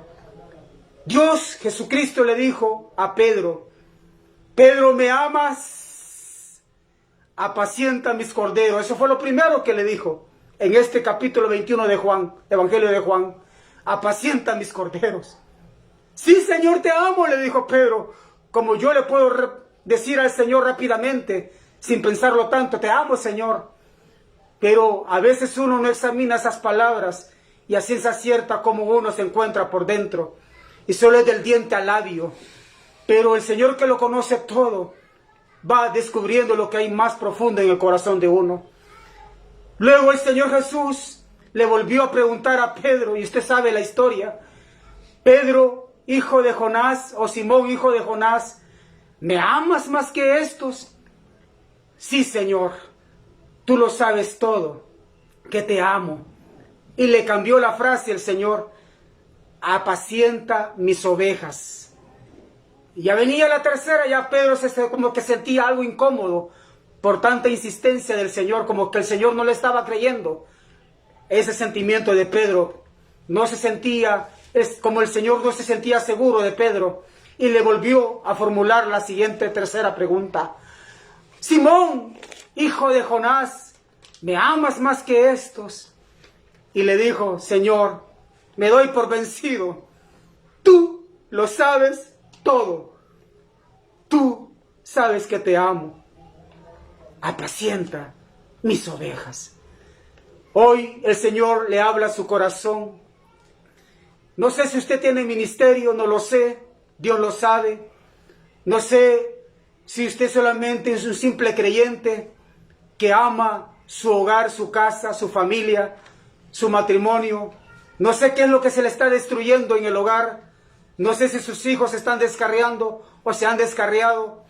Dios, Jesucristo le dijo a Pedro, Pedro, ¿me amas? Apacienta mis corderos. Eso fue lo primero que le dijo en este capítulo 21 de Juan, Evangelio de Juan. Apacienta mis corderos. Sí, Señor, te amo, le dijo Pedro. Como yo le puedo decir al Señor rápidamente, sin pensarlo tanto, te amo, Señor. Pero a veces uno no examina esas palabras y a ciencia cierta como uno se encuentra por dentro. Y solo es del diente al labio. Pero el Señor, que lo conoce todo, va descubriendo lo que hay más profundo en el corazón de uno. Luego el Señor Jesús le volvió a preguntar a Pedro, y usted sabe la historia. Pedro, hijo de Jonás, o Simón, hijo de Jonás, ¿me amas más que estos? Sí, Señor, tú lo sabes todo, que te amo. Y le cambió la frase el Señor, apacienta mis ovejas. Y ya venía la tercera, ya Pedro como que sentía algo incómodo por tanta insistencia del Señor, como que el Señor no le estaba creyendo. Ese sentimiento de Pedro no se sentía, es como el Señor no se sentía seguro de Pedro. Y le volvió a formular la siguiente tercera pregunta. Simón, hijo de Jonás, ¿me amas más que estos? Y le dijo, Señor, me doy por vencido. Tú lo sabes todo. Tú sabes que te amo. Apacienta mis ovejas. Hoy el Señor le habla a su corazón. No sé si usted tiene ministerio, no lo sé. Dios lo sabe. No sé si usted solamente es un simple creyente que ama su hogar, su casa, su familia, su matrimonio. No sé qué es lo que se le está destruyendo en el hogar. No sé si sus hijos se están descarriando o se han descarriado.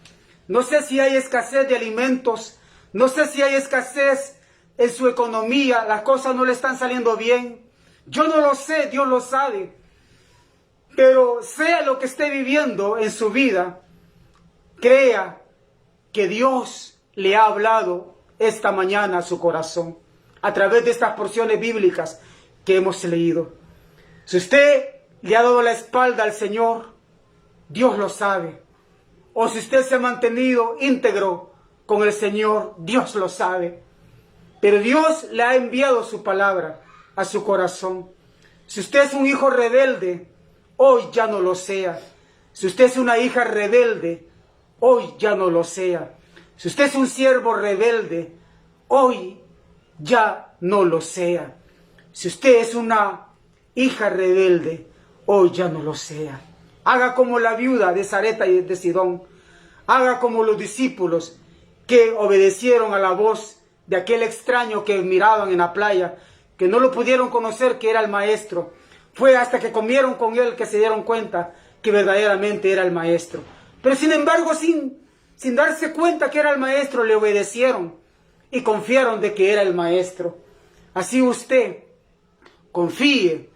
No sé si hay escasez de alimentos. No sé si hay escasez en su economía. Las cosas no le están saliendo bien. Yo no lo sé, Dios lo sabe. Pero sea lo que esté viviendo en su vida, crea que Dios le ha hablado esta mañana a su corazón a través de estas porciones bíblicas que hemos leído. Si usted le ha dado la espalda al Señor, Dios lo sabe. O si usted se ha mantenido íntegro con el Señor, Dios lo sabe. Pero Dios le ha enviado su palabra a su corazón. Si usted es un hijo rebelde, hoy ya no lo sea. Si usted es una hija rebelde, hoy ya no lo sea. Si usted es un siervo rebelde, hoy ya no lo sea. Si usted es una hija rebelde, hoy ya no lo sea. Haga como la viuda de Sarepta y de Sidón. Haga como los discípulos que obedecieron a la voz de aquel extraño que miraban en la playa, que no lo pudieron conocer que era el maestro. Fue hasta que comieron con él que se dieron cuenta que verdaderamente era el maestro. Pero sin embargo, sin darse cuenta que era el maestro, le obedecieron y confiaron de que era el maestro. Así usted confíe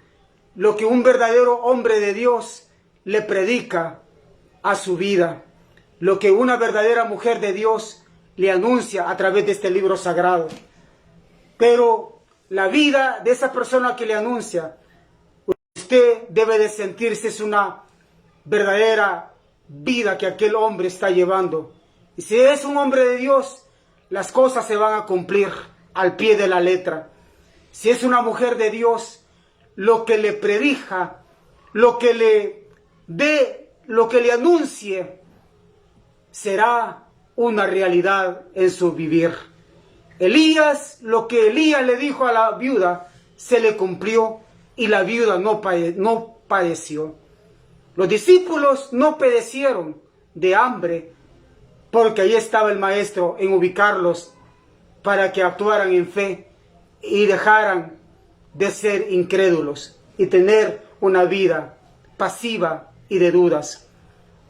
lo que un verdadero hombre de Dios le predica a su vida, lo que una verdadera mujer de Dios le anuncia a través de este libro sagrado. Pero la vida de esa persona que le anuncia, usted debe de sentirse es una verdadera vida que aquel hombre está llevando. Y si es un hombre de Dios, las cosas se van a cumplir al pie de la letra. Si es una mujer de Dios, lo que le predija, lo que le dé, lo que le anuncie, será una realidad en su vivir. Elías, lo que Elías le dijo a la viuda, se le cumplió y la viuda no padeció. Los discípulos no padecieron de hambre porque ahí estaba el maestro en ubicarlos para que actuaran en fe y dejaran de ser incrédulos y tener una vida pasiva y de dudas.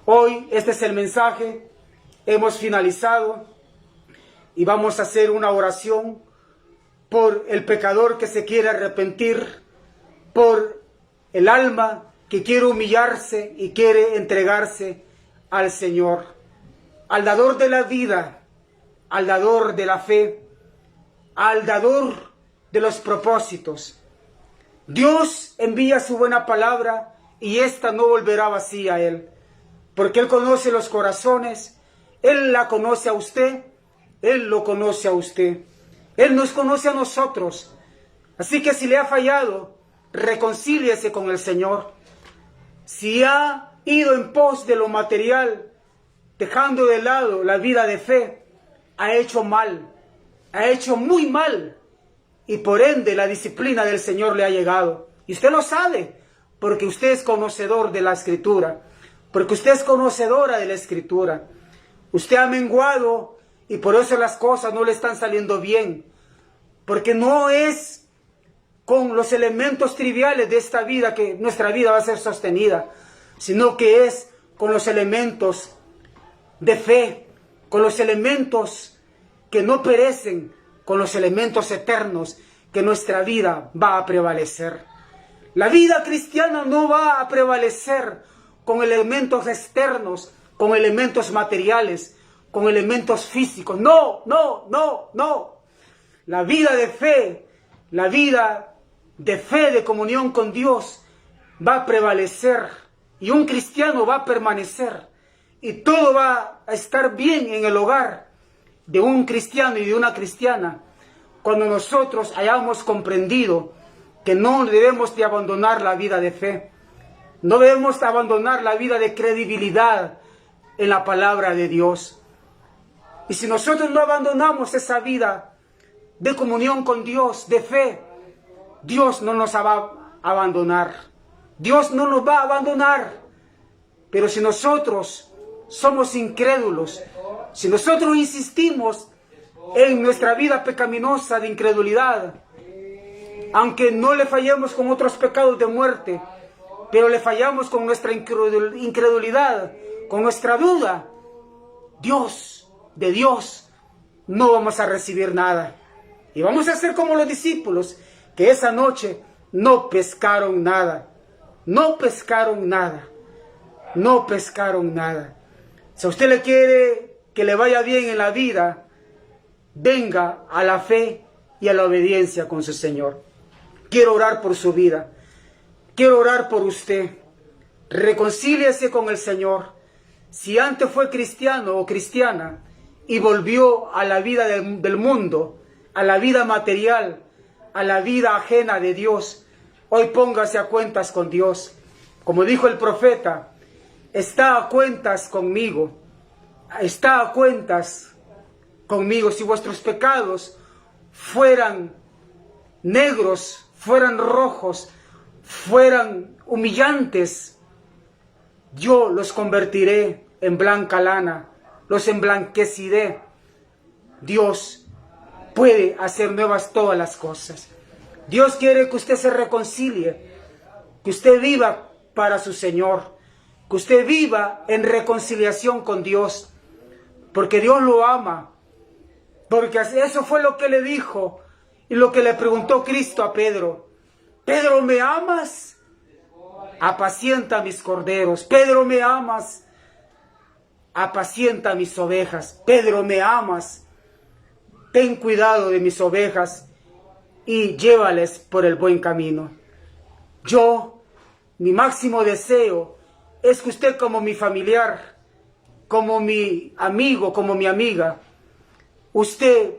Hoy este es el mensaje, hemos finalizado y vamos a hacer una oración por el pecador que se quiere arrepentir, por el alma que quiere humillarse y quiere entregarse al Señor, al dador de la vida, al dador de la fe, al dador de los propósitos. Dios envía su buena palabra y ésta no volverá vacía a Él, porque Él conoce los corazones, Él la conoce a usted, Él lo conoce a usted, Él nos conoce a nosotros. Así que si le ha fallado, reconcíliese con el Señor. Si ha ido en pos de lo material, dejando de lado la vida de fe, ha hecho mal, ha hecho muy mal, y por ende la disciplina del Señor le ha llegado. Y usted lo sabe, porque usted es conocedor de la Escritura, porque usted es conocedora de la Escritura. Usted ha menguado y por eso las cosas no le están saliendo bien, porque no es con los elementos triviales de esta vida que nuestra vida va a ser sostenida, sino que es con los elementos de fe, con los elementos que no perecen, con los elementos eternos que nuestra vida va a prevalecer. La vida cristiana no va a prevalecer con elementos externos, con elementos materiales, con elementos físicos. No, no, no, no. La vida de fe, la vida de fe, de comunión con Dios, va a prevalecer y un cristiano va a permanecer y todo va a estar bien en el hogar de un cristiano y de una cristiana cuando nosotros hayamos comprendido que no debemos de abandonar la vida de fe, no debemos de abandonar la vida de credibilidad en la palabra de Dios. Y si nosotros no abandonamos esa vida de comunión con Dios, de fe, Dios no nos va a abandonar. Dios no nos va a abandonar. Pero si nosotros somos incrédulos, si nosotros insistimos en nuestra vida pecaminosa de incredulidad, aunque no le fallemos con otros pecados de muerte, pero le fallamos con nuestra incredulidad, con nuestra duda, de Dios no vamos a recibir nada. Y vamos a ser como los discípulos, que esa noche no pescaron nada, no pescaron nada, no pescaron nada. Si a usted le quiere que le vaya bien en la vida, venga a la fe y a la obediencia con su Señor. Quiero orar por su vida, quiero orar por usted. Reconcíliese con el Señor. Si antes fue cristiano o cristiana y volvió a la vida del mundo, a la vida material, a la vida ajena de Dios, hoy póngase a cuentas con Dios. Como dijo el profeta, está a cuentas conmigo, está a cuentas conmigo. Si vuestros pecados fueran negros, fueran rojos, fueran humillantes, yo los convertiré en blanca lana los emblanqueceré. Dios puede hacer nuevas todas las cosas. Dios quiere que usted se reconcilie, que usted viva para su Señor, que usted viva en reconciliación con Dios, porque Dios lo ama, porque eso fue lo que le dijo y lo que le preguntó Cristo a Pedro. Pedro, ¿me amas? Apacienta mis corderos. Pedro, ¿me amas? Apacienta mis ovejas. Pedro, ¿me amas? Ten cuidado de mis ovejas y llévales por el buen camino. Mi máximo deseo es que usted, como mi familiar, como mi amigo, como mi amiga, usted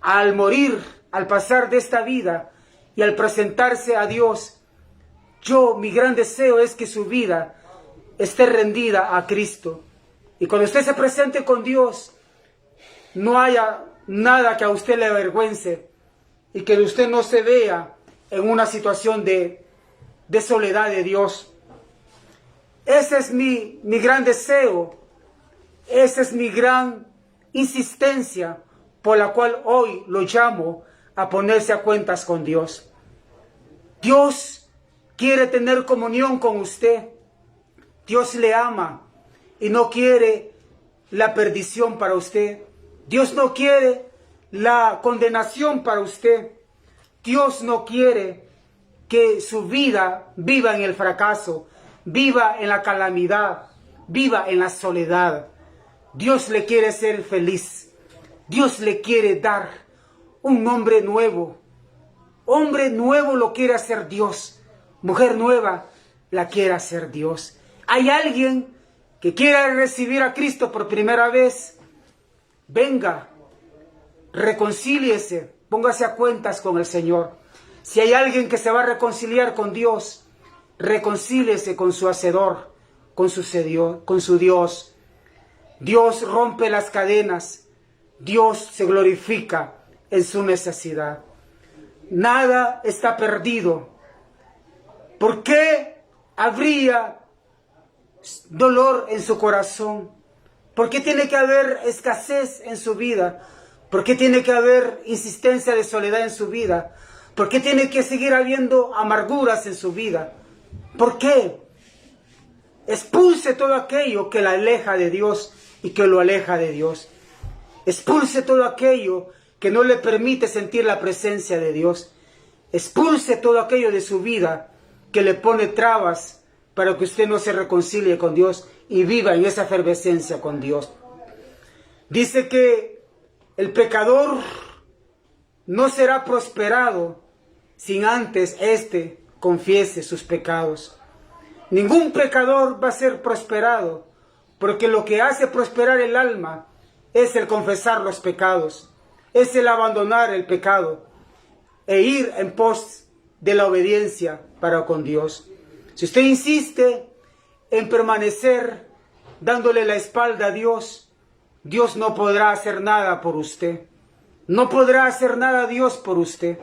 al morir, al pasar de esta vida y al presentarse a Dios, mi gran deseo es que su vida esté rendida a Cristo. Y cuando usted se presente con Dios, no haya nada que a usted le avergüence y que usted no se vea en una situación de soledad de Dios. Ese es mi gran deseo, esa es mi gran insistencia por la cual hoy lo llamo a ponerse a cuentas con Dios. Dios quiere tener comunión con usted. Dios le ama y no quiere la perdición para usted. Dios no quiere la condenación para usted. Dios no quiere que su vida viva en el fracaso, viva en la calamidad, viva en la soledad. Dios le quiere ser feliz. Dios le quiere dar un hombre nuevo. Hombre nuevo lo quiere hacer Dios. Mujer nueva la quiere hacer Dios. ¿Hay alguien que quiera recibir a Cristo por primera vez? Venga, reconcíliese, póngase a cuentas con el Señor. Si hay alguien que se va a reconciliar con Dios, reconcíliese con su Hacedor, con su Dios. Dios rompe las cadenas. Dios se glorifica en su necesidad. Nada está perdido. ¿Por qué habría dolor en su corazón? ¿Por qué tiene que haber escasez en su vida? ¿Por qué tiene que haber insistencia de soledad en su vida? ¿Por qué tiene que seguir habiendo amarguras en su vida? ¿Por qué? Expulse todo aquello que la aleja de Dios y que lo aleja de Dios. Expulse todo aquello que no le permite sentir la presencia de Dios. Expulse todo aquello de su vida que le pone trabas para que usted no se reconcilie con Dios y viva en esa efervescencia con Dios. Dice que el pecador no será prosperado sin antes confiese sus pecados. Ningún pecador va a ser prosperado, porque lo que hace prosperar el alma es el confesar los pecados, es el abandonar el pecado e ir en pos de la obediencia para con Dios. Si usted insiste en permanecer dándole la espalda a Dios, Dios no podrá hacer nada por usted. No podrá hacer nada Dios por usted.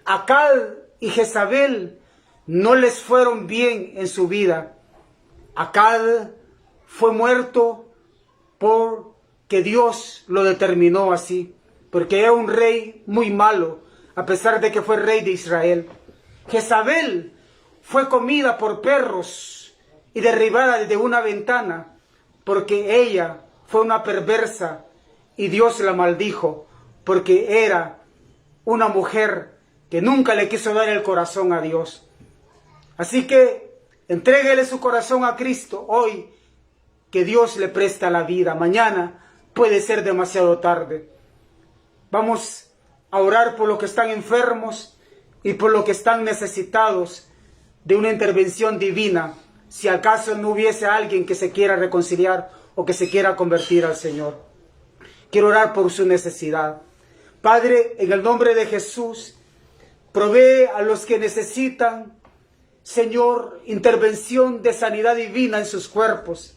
Acab y Jezabel no les fueron bien en su vida. Acab fue muerto porque Dios lo determinó así, porque era un rey muy malo, a pesar de que fue rey de Israel. Jezabel fue comida por perros y derribada desde una ventana, porque ella fue una perversa y Dios la maldijo, porque era una mujer que nunca le quiso dar el corazón a Dios. Así que entréguele su corazón a Cristo hoy, que Dios le presta la vida. Mañana puede ser demasiado tarde. Vamos a orar por los que están enfermos y por los que están necesitados de una intervención divina, si acaso no hubiese alguien que se quiera reconciliar o que se quiera convertir al Señor. Quiero orar por su necesidad. Padre, en el nombre de Jesús, provee a los que necesitan, Señor, intervención de sanidad divina en sus cuerpos.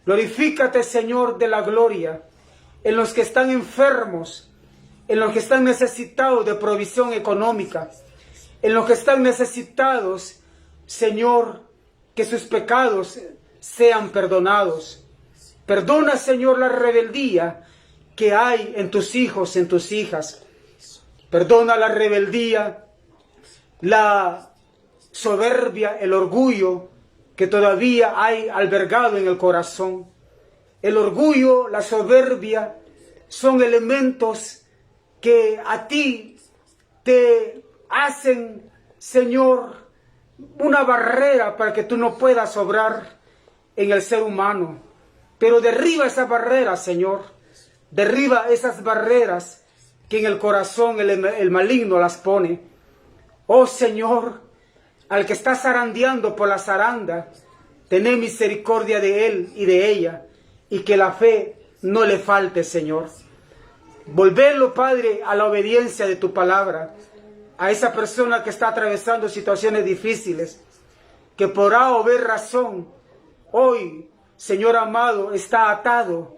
Glorifícate, Señor, de la gloria en los que están enfermos, en los que están necesitados de provisión económica, en los que están necesitados, Señor, que sus pecados sean perdonados. Perdona, Señor, la rebeldía que hay en tus hijos, en tus hijas. Perdona la rebeldía, la soberbia, el orgullo que todavía hay albergado en el corazón. El orgullo, la soberbia son elementos que a ti te hacen, Señor, una barrera para que tú no puedas obrar en el ser humano. Pero derriba esas barreras, Señor. Derriba esas barreras que en el corazón el maligno las pone. Oh Señor, al que está zarandeando por la zaranda, tené misericordia de él y de ella, y que la fe no le falte, Señor. Volverlo, Padre, a la obediencia de tu palabra, a esa persona que está atravesando situaciones difíciles, que por A o B razón, hoy, Señor amado, está atado.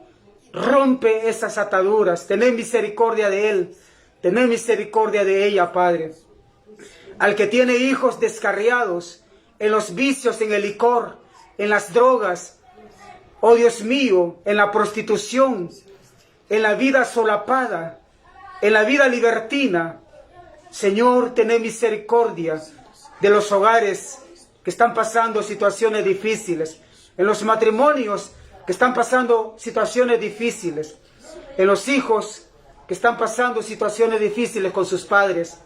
Rompe esas ataduras, tené misericordia de él, tené misericordia de ella, Padre. Al que tiene hijos descarriados en los vicios, en el licor, en las drogas, oh Dios mío, en la prostitución, en la vida solapada, en la vida libertina, Señor, tené misericordia de los hogares que están pasando situaciones difíciles, en los matrimonios que están pasando situaciones difíciles, en los hijos que están pasando situaciones difíciles con sus padres,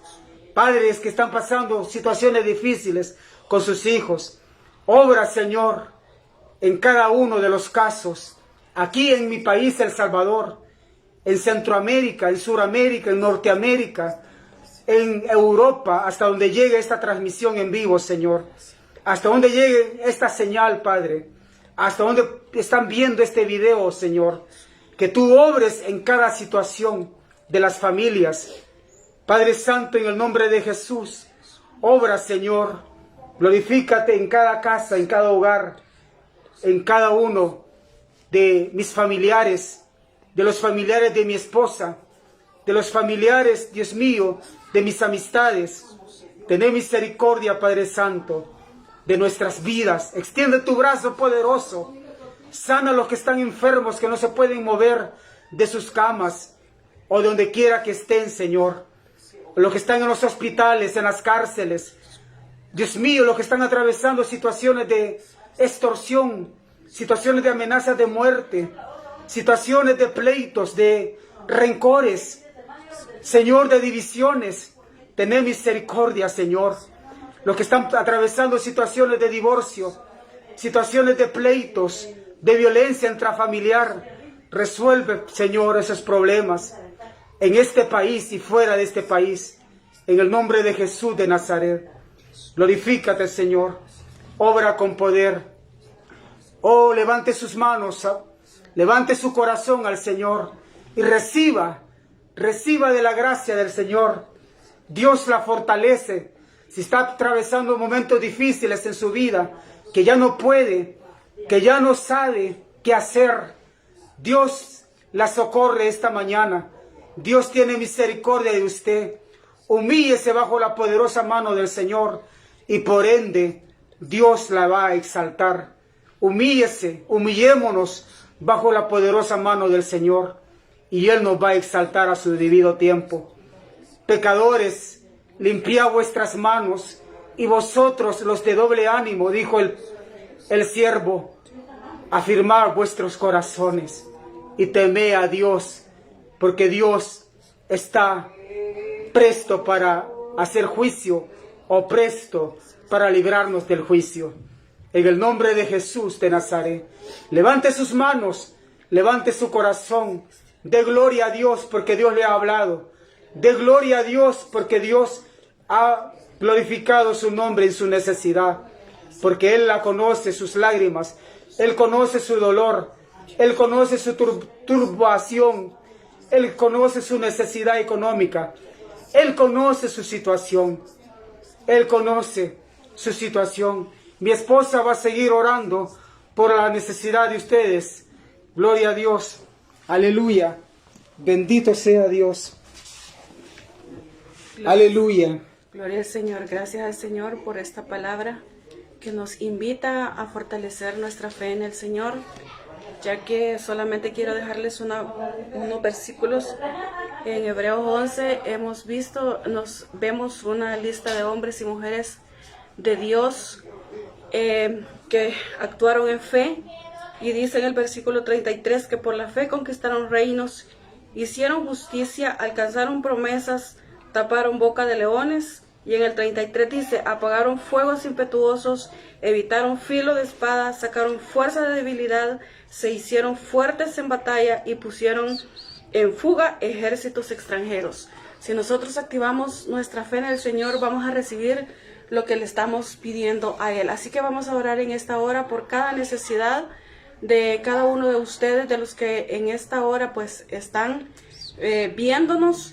padres que están pasando situaciones difíciles con sus hijos. Obra, Señor, en cada uno de los casos, aquí en mi país, El Salvador, en Centroamérica, en Suramérica, en Norteamérica, en Europa, hasta donde llegue esta transmisión en vivo, Señor, hasta donde llegue esta señal, Padre, hasta donde están viendo este video, Señor, que tú obres en cada situación de las familias. Padre Santo, en el nombre de Jesús, obra, Señor, glorifícate en cada casa, en cada hogar, en cada uno de mis familiares, de los familiares de mi esposa, de los familiares, Dios mío, de mis amistades. Tené misericordia, Padre Santo, de nuestras vidas. Extiende tu brazo poderoso. Sana a los que están enfermos, que no se pueden mover de sus camas o de donde quiera que estén, Señor. Los que están en los hospitales, en las cárceles. Dios mío, los que están atravesando situaciones de extorsión, situaciones de amenazas de muerte, situaciones de pleitos, de rencores, Señor, de divisiones. Tené misericordia, Señor. Los que están atravesando situaciones de divorcio, situaciones de pleitos, de violencia intrafamiliar. Resuelve, Señor, esos problemas en este país y fuera de este país. En el nombre de Jesús de Nazaret. Glorifícate, Señor. Obra con poder. Oh, levante sus manos, levante su corazón al Señor y reciba de la gracia del Señor. Dios la fortalece. Si está atravesando momentos difíciles en su vida, que ya no puede, que ya no sabe qué hacer, Dios la socorre esta mañana. Dios tiene misericordia de usted. Humíllese bajo la poderosa mano del Señor y por ende Dios la va a exaltar. Humíllese, humillémonos bajo la poderosa mano del Señor y Él nos va a exaltar a su debido tiempo. Pecadores, limpiad vuestras manos, y vosotros los de doble ánimo, dijo el siervo, afirmad vuestros corazones y temed a Dios, porque Dios está presto para hacer juicio o presto para librarnos del juicio. En el nombre de Jesús de Nazaret, levante sus manos, levante su corazón, dé gloria a Dios porque Dios le ha hablado, dé gloria a Dios porque Dios ha glorificado su nombre en su necesidad, porque Él la conoce, sus lágrimas, Él conoce su dolor, Él conoce su turbación, Él conoce su necesidad económica, Él conoce su situación, Él conoce su situación. Mi esposa va a seguir orando por la necesidad de ustedes. Gloria a Dios. Aleluya. Bendito sea Dios. Aleluya. Gloria al Señor. Gracias al Señor por esta palabra que nos invita a fortalecer nuestra fe en el Señor. ya que solamente quiero dejarles unos versículos. En Hebreos 11 vemos una lista de hombres y mujeres de Dios que actuaron en fe, y dice en el versículo 33 que por la fe conquistaron reinos, hicieron justicia, alcanzaron promesas, taparon boca de leones. Y en el 33 dice, apagaron fuegos impetuosos, evitaron filo de espada, sacaron fuerza de debilidad, se hicieron fuertes en batalla y pusieron en fuga ejércitos extranjeros. Si nosotros activamos nuestra fe en el Señor, vamos a recibir lo que le estamos pidiendo a Él. Así que vamos a orar en esta hora por cada necesidad de cada uno de ustedes, de los que en esta hora pues están viéndonos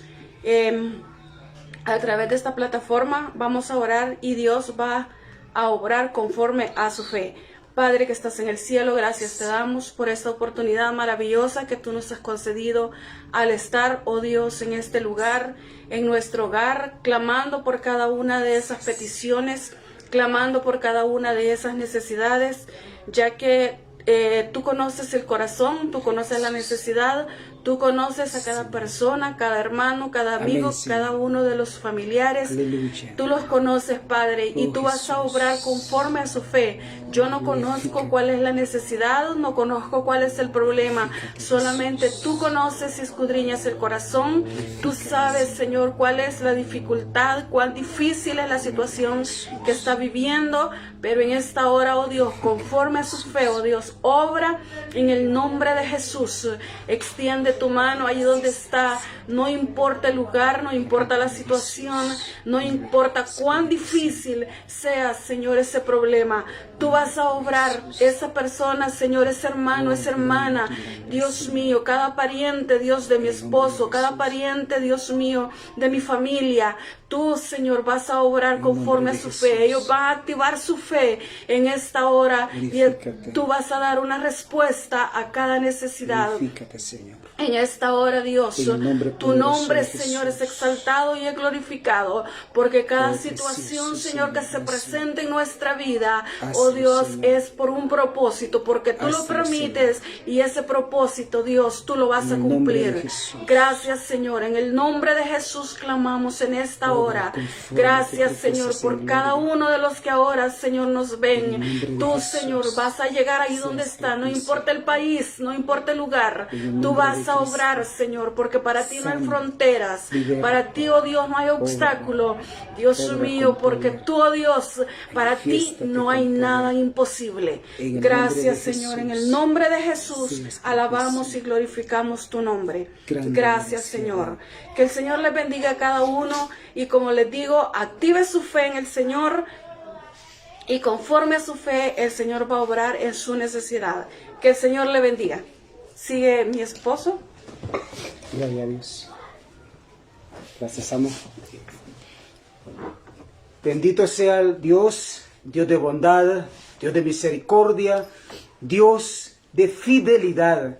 a través de esta plataforma. Vamos a orar y Dios va a obrar conforme a su fe. Padre que estás en el cielo, gracias te damos por esta oportunidad maravillosa que tú nos has concedido al estar, oh Dios, en este lugar, en nuestro hogar, clamando por cada una de esas peticiones, clamando por cada una de esas necesidades, ya que tú conoces el corazón, tú conoces la necesidad, tú conoces a cada persona, cada hermano, cada amigo, Amén, cada uno de los familiares. Aleluya. Tú los conoces, Padre, y tú vas a obrar conforme a su fe. Yo no conozco cuál es la necesidad, no conozco cuál es el problema. Solamente tú conoces y escudriñas el corazón. Tú sabes, Señor, cuál es la dificultad, cuán difícil es la situación que está viviendo. Pero en esta hora, oh Dios, conforme a su fe, oh Dios, obra en el nombre de Jesús. Extiende tu mano allí donde está. No importa el lugar, no importa la situación, no importa cuán difícil sea, Señor, ese problema. Tú vas a obrar. Esa persona, Señor, ese hermano, esa hermana, Dios mío, cada pariente, Dios, de mi esposo, cada pariente, Dios mío, de mi familia. Tú, Señor, vas a obrar conforme a su fe. Ellos van a activar su fe en esta hora y tú vas a dar una respuesta a cada necesidad. Señor. En esta hora, Dios, tu nombre, Señor, es Jesús. exaltado y es glorificado, porque cada Oh, situación, precioso Señor, que Señor, se gracias. presente en nuestra vida, Hazlo, oh Dios, Señor. es por un propósito, porque tú lo Hazlo, permites y ese propósito, Dios, tú lo vas En a el nombre de cumplir. Jesús. Gracias, Señor, en el nombre de Jesús clamamos en esta Obra hora. conforme Gracias, a tu Señor, promesa, por Señor. cada uno de los que ahora, Señor, nos En el ven. nombre de Tú, Jesús. Señor, vas a llegar ahí donde Seas está, no propicio. importa el país, no importa el lugar. En el Tú nombre vas de a Cristo. obrar, Señor, porque para ti no hay Sana, fronteras. libera. Para ti, oh Dios, no hay obstáculo. Dios Obra mío, con porque poder. tú, oh Dios, para ti Manifiéstate no hay con poder. nada imposible. En el Gracias, nombre de Señor, en Jesús. el nombre de Jesús Seas alabamos propicio. y glorificamos tu nombre. Grande Gracias, bendición. Señor. Que el Señor les bendiga a cada uno y, como les digo, active su fe en el Señor. Y conforme a su fe, el Señor va a obrar en su necesidad. Que el Señor le bendiga. Sigue mi esposo. Gloria a Dios. Gracias, amo. Bendito sea el Dios, Dios de bondad, Dios de misericordia, Dios de fidelidad.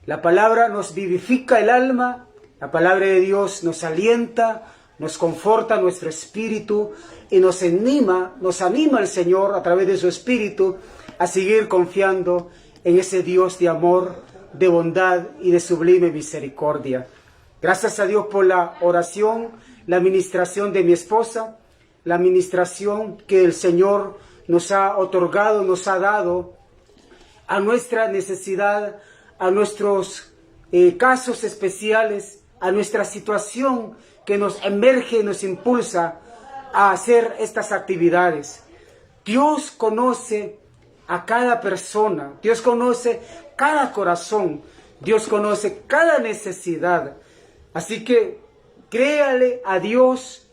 La palabra nos vivifica el alma, la palabra de Dios nos alienta, nos conforta nuestro espíritu y nos anima el Señor a través de su espíritu a seguir confiando en ese Dios de amor, de bondad y de sublime misericordia. Gracias a Dios por la oración, la administración de mi esposa, la administración que el Señor nos ha otorgado, nos ha dado a nuestra necesidad, a nuestros casos especiales, a nuestra situación que nos emerge, nos impulsa a hacer estas actividades. Dios conoce a cada persona, Dios conoce cada corazón, Dios conoce cada necesidad. Así que créale a Dios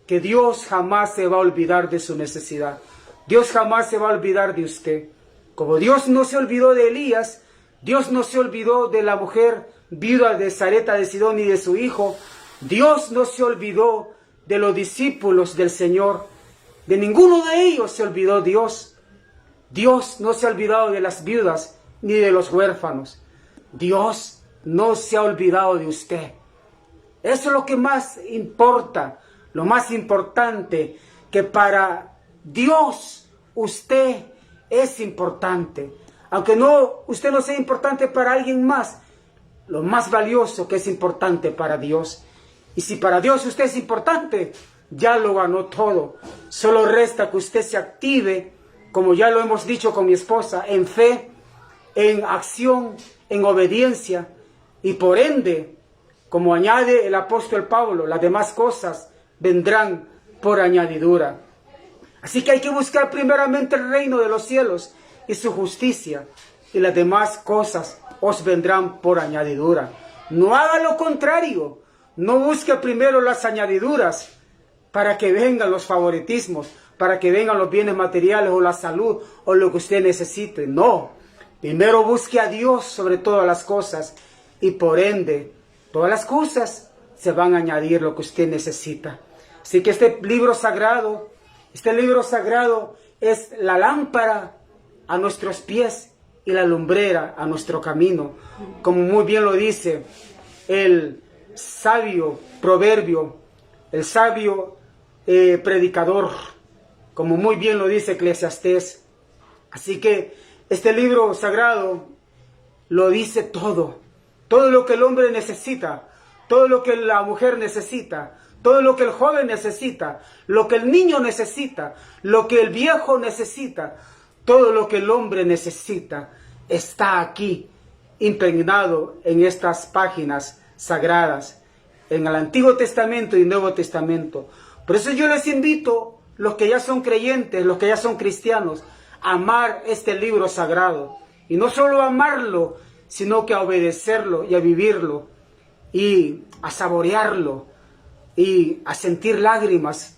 que Dios jamás se va a olvidar de su necesidad. Dios jamás se va a olvidar de usted. Como Dios no se olvidó de Elías, Dios no se olvidó de la mujer viuda de Sarepta de Sidón y de su hijo. Dios no se olvidó de los discípulos del Señor. De ninguno de ellos se olvidó Dios. Dios no se ha olvidado de las viudas ni de los huérfanos. Dios no se ha olvidado de usted. Eso es lo que más importa, lo más importante, que para Dios usted es importante. Aunque no, usted no sea importante para alguien más, lo más valioso que es importante para Dios. Y si para Dios usted es importante, ya lo ganó todo. Solo resta que usted se active, como ya lo hemos dicho con mi esposa, en fe, en acción, en obediencia. Y por ende, como añade el apóstol Pablo, las demás cosas vendrán por añadidura. Así que hay que buscar primeramente el reino de los cielos y su justicia, y las demás cosas os vendrán por añadidura. No haga lo contrario. No busque primero las añadiduras para que vengan los favoritismos, para que vengan los bienes materiales o la salud o lo que usted necesite. No. Primero busque a Dios sobre todas las cosas y por ende todas las cosas se van a añadir lo que usted necesita. Así que este libro sagrado es la lámpara a nuestros pies y la lumbrera a nuestro camino. Como muy bien lo dice el sabio proverbio, el sabio predicador, como muy bien lo dice Eclesiastés. Así que este libro sagrado lo dice todo lo que el hombre necesita, todo lo que la mujer necesita, todo lo que el joven necesita, lo que el niño necesita, lo que el viejo necesita, todo lo que el hombre necesita está aquí, impregnado en estas páginas sagradas, en el Antiguo Testamento y Nuevo Testamento. Por eso yo les invito, los que ya son creyentes, los que ya son cristianos, a amar este libro sagrado. Y no solo a amarlo, sino que a obedecerlo y a vivirlo, y a saborearlo, y a sentir lágrimas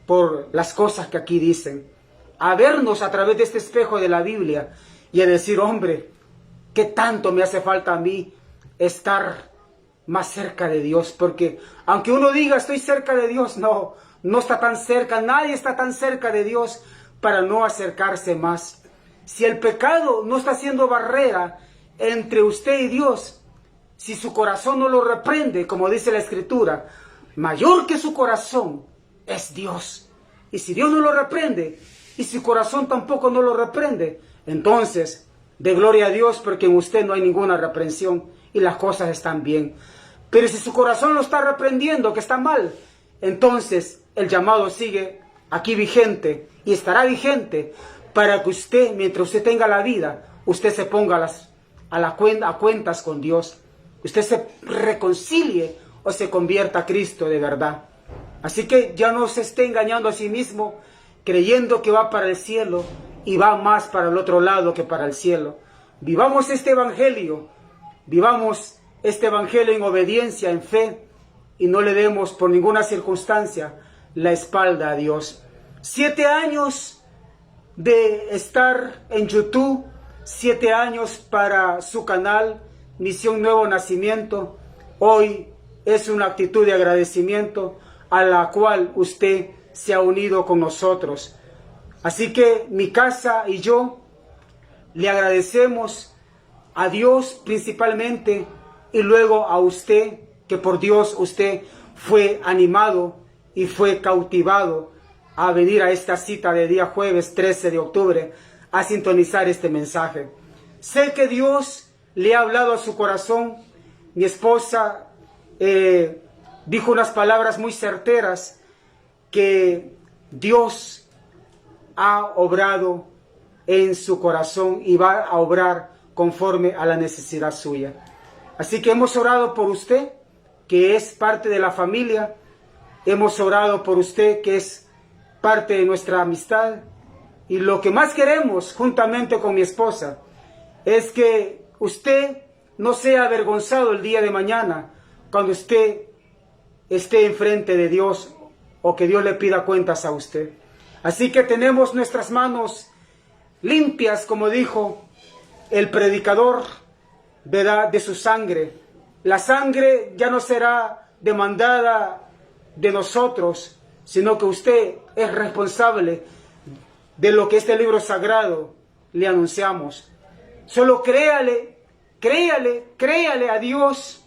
por las cosas que aquí dicen. A vernos a través de este espejo de la Biblia y a decir, hombre, ¿qué tanto me hace falta a mí estar más cerca de Dios? Porque aunque uno diga estoy cerca de Dios, no está tan cerca, nadie está tan cerca de Dios para no acercarse más. Si el pecado no está haciendo barrera entre usted y Dios, si su corazón no lo reprende, como dice la Escritura, mayor que su corazón es Dios. Y si Dios no lo reprende, y si su corazón tampoco no lo reprende, entonces, de gloria a Dios, porque en usted no hay ninguna reprensión y las cosas están bien. Pero si su corazón lo está reprendiendo, que está mal, entonces el llamado sigue aquí vigente y estará vigente para que usted, mientras usted tenga la vida, usted se ponga a cuentas con Dios. Usted se reconcilie o se convierta a Cristo de verdad. Así que ya no se esté engañando a sí mismo, creyendo que va para el cielo y va más para el otro lado que para el cielo. Vivamos este evangelio en obediencia, en fe, y no le demos por ninguna circunstancia la espalda a Dios. 7 años de estar en YouTube, 7 años para su canal Misión Nuevo Nacimiento. Hoy es una actitud de agradecimiento a la cual usted se ha unido con nosotros. Así que mi casa y yo le agradecemos a Dios principalmente y luego a usted, que por Dios usted fue animado y fue cautivado a venir a esta cita de día jueves 13 de octubre a sintonizar este mensaje. Sé que Dios le ha hablado a su corazón. Mi esposa dijo unas palabras muy certeras, que Dios ha obrado en su corazón y va a obrar conforme a la necesidad suya. Así que hemos orado por usted, que es parte de la familia. Hemos orado por usted, que es parte de nuestra amistad. Y lo que más queremos, juntamente con mi esposa, es que usted no sea avergonzado el día de mañana, cuando usted esté enfrente de Dios o que Dios le pida cuentas a usted. Así que tenemos nuestras manos limpias, como dijo el predicador, ¿verdad?, de su sangre. La sangre ya no será demandada de nosotros, sino que usted es responsable de lo que este libro sagrado le anunciamos. Solo créale a Dios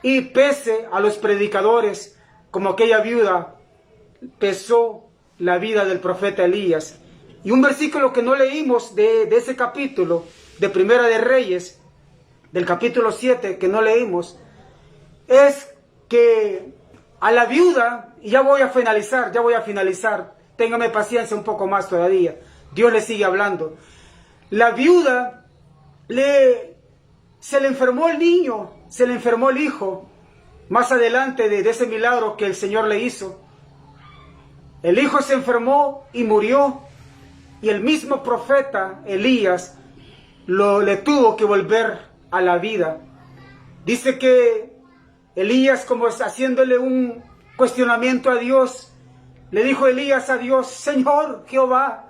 y pese a los predicadores, como aquella viuda pesó la vida del profeta Elías. Y un versículo que no leímos de ese capítulo de Primera de Reyes, del capítulo 7, que no leímos, es que a la viuda, y ya voy a finalizar, téngame paciencia un poco más todavía, Dios le sigue hablando. La viuda, se le enfermó el niño, se le enfermó el hijo, más adelante de ese milagro que el Señor le hizo. El hijo se enfermó y murió, y el mismo profeta Elías le tuvo que volver a la vida. Dice que Elías, como haciéndole un cuestionamiento a Dios, le dijo Elías a Dios: Señor Jehová,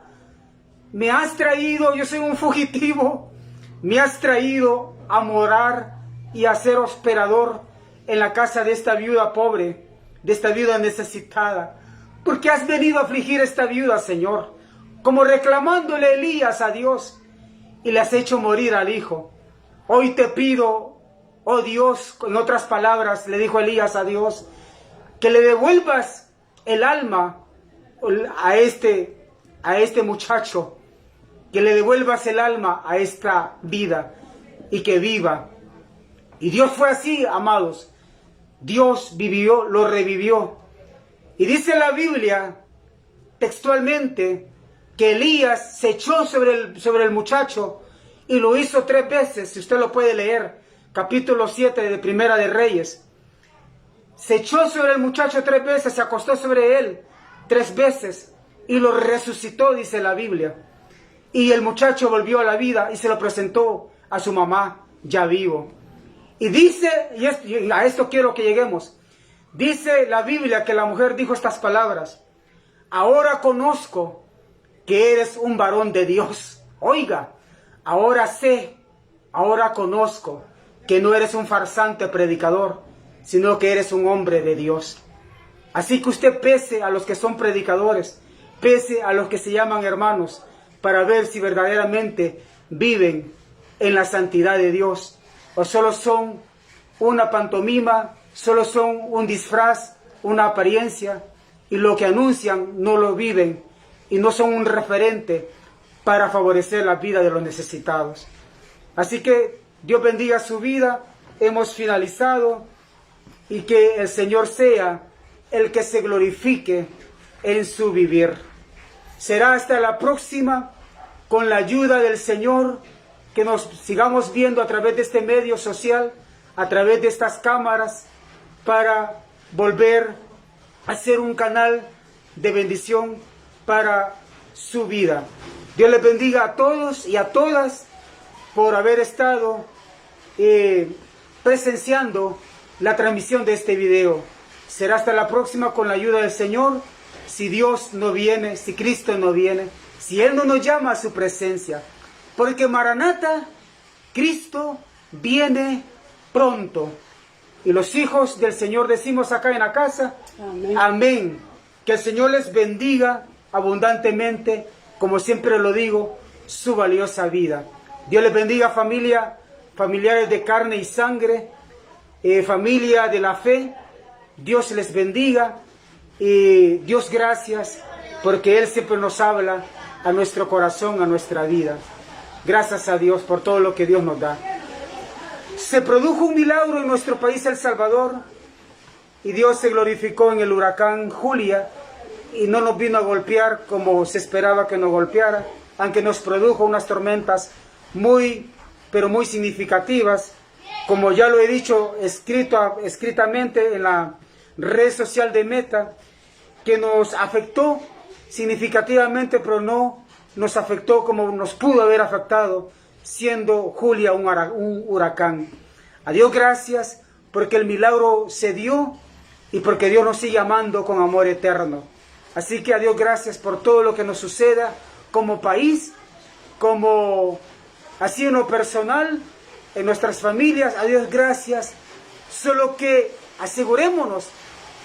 me has traído, yo soy un fugitivo, me has traído a morar y a ser hospedador en la casa de esta viuda pobre, de esta viuda necesitada. ¿Por qué has venido a afligir a esta viuda, Señor? Como reclamándole Elías a Dios, y le has hecho morir al hijo. Hoy te pido, oh Dios, en otras palabras, le dijo Elías a Dios, que le devuelvas el alma a este muchacho, que le devuelvas el alma a esta vida y que viva. Y Dios fue así, amados. Dios vivió, lo revivió. Y dice la Biblia textualmente que Elías se echó sobre el muchacho y lo hizo 3 veces, si usted lo puede leer, capítulo 7 de Primera de Reyes. Se echó sobre el muchacho 3 veces, se acostó sobre él 3 veces y lo resucitó, dice la Biblia. Y el muchacho volvió a la vida y se lo presentó a su mamá ya vivo. Y dice, y a esto quiero que lleguemos, dice la Biblia que la mujer dijo estas palabras: ahora conozco que eres un varón de Dios. Oiga, ahora sé, ahora conozco que no eres un farsante predicador, sino que eres un hombre de Dios. Así que usted pese a los que son predicadores, pese a los que se llaman hermanos, para ver si verdaderamente viven en la santidad de Dios, o solo son una pantomima, solo son un disfraz, una apariencia, y lo que anuncian no lo viven, y no son un referente para favorecer la vida de los necesitados. Así que Dios bendiga su vida. Hemos finalizado, y que el Señor sea el que se glorifique en su vivir. Será hasta la próxima, con la ayuda del Señor, que nos sigamos viendo a través de este medio social, a través de estas cámaras, para volver a ser un canal de bendición para su vida. Dios les bendiga a todos y a todas por haber estado presenciando la transmisión de este video. Será hasta la próxima con la ayuda del Señor, si Dios no viene, si Cristo no viene, si Él no nos llama a su presencia. Porque Maranata, Cristo viene pronto. Y los hijos del Señor decimos acá en la casa, amén. Amén. Que el Señor les bendiga abundantemente, como siempre lo digo, su valiosa vida. Dios les bendiga, familia, familiares de carne y sangre, familia de la fe. Dios les bendiga y Dios gracias, porque Él siempre nos habla a nuestro corazón, a nuestra vida. Gracias a Dios por todo lo que Dios nos da. Se produjo un milagro en nuestro país, El Salvador, y Dios se glorificó en el huracán Julia, y no nos vino a golpear como se esperaba que nos golpeara, aunque nos produjo unas tormentas pero muy significativas, como ya lo he dicho escritamente en la red social de Meta, que nos afectó significativamente, pero no nos afectó como nos pudo haber afectado, siendo Julia un huracán. A Dios gracias, porque el milagro se dio y porque Dios nos sigue amando con amor eterno. Así que a Dios gracias por todo lo que nos suceda como país, como así en lo personal, en nuestras familias. A Dios gracias. Solo que asegurémonos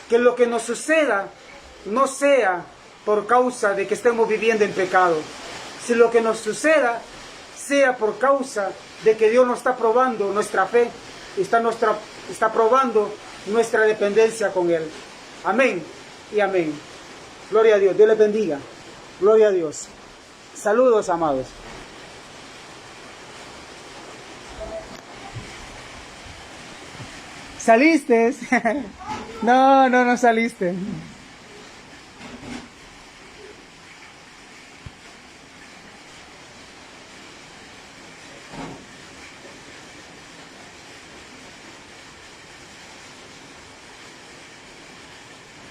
que lo que nos suceda no sea por causa de que estemos viviendo en pecado. Si lo que nos suceda sea por causa de que Dios nos está probando nuestra fe, está probando nuestra dependencia con Él. Amén y amén. Gloria a Dios. Dios les bendiga. Gloria a Dios. Saludos, amados. ¿Saliste? No, no saliste.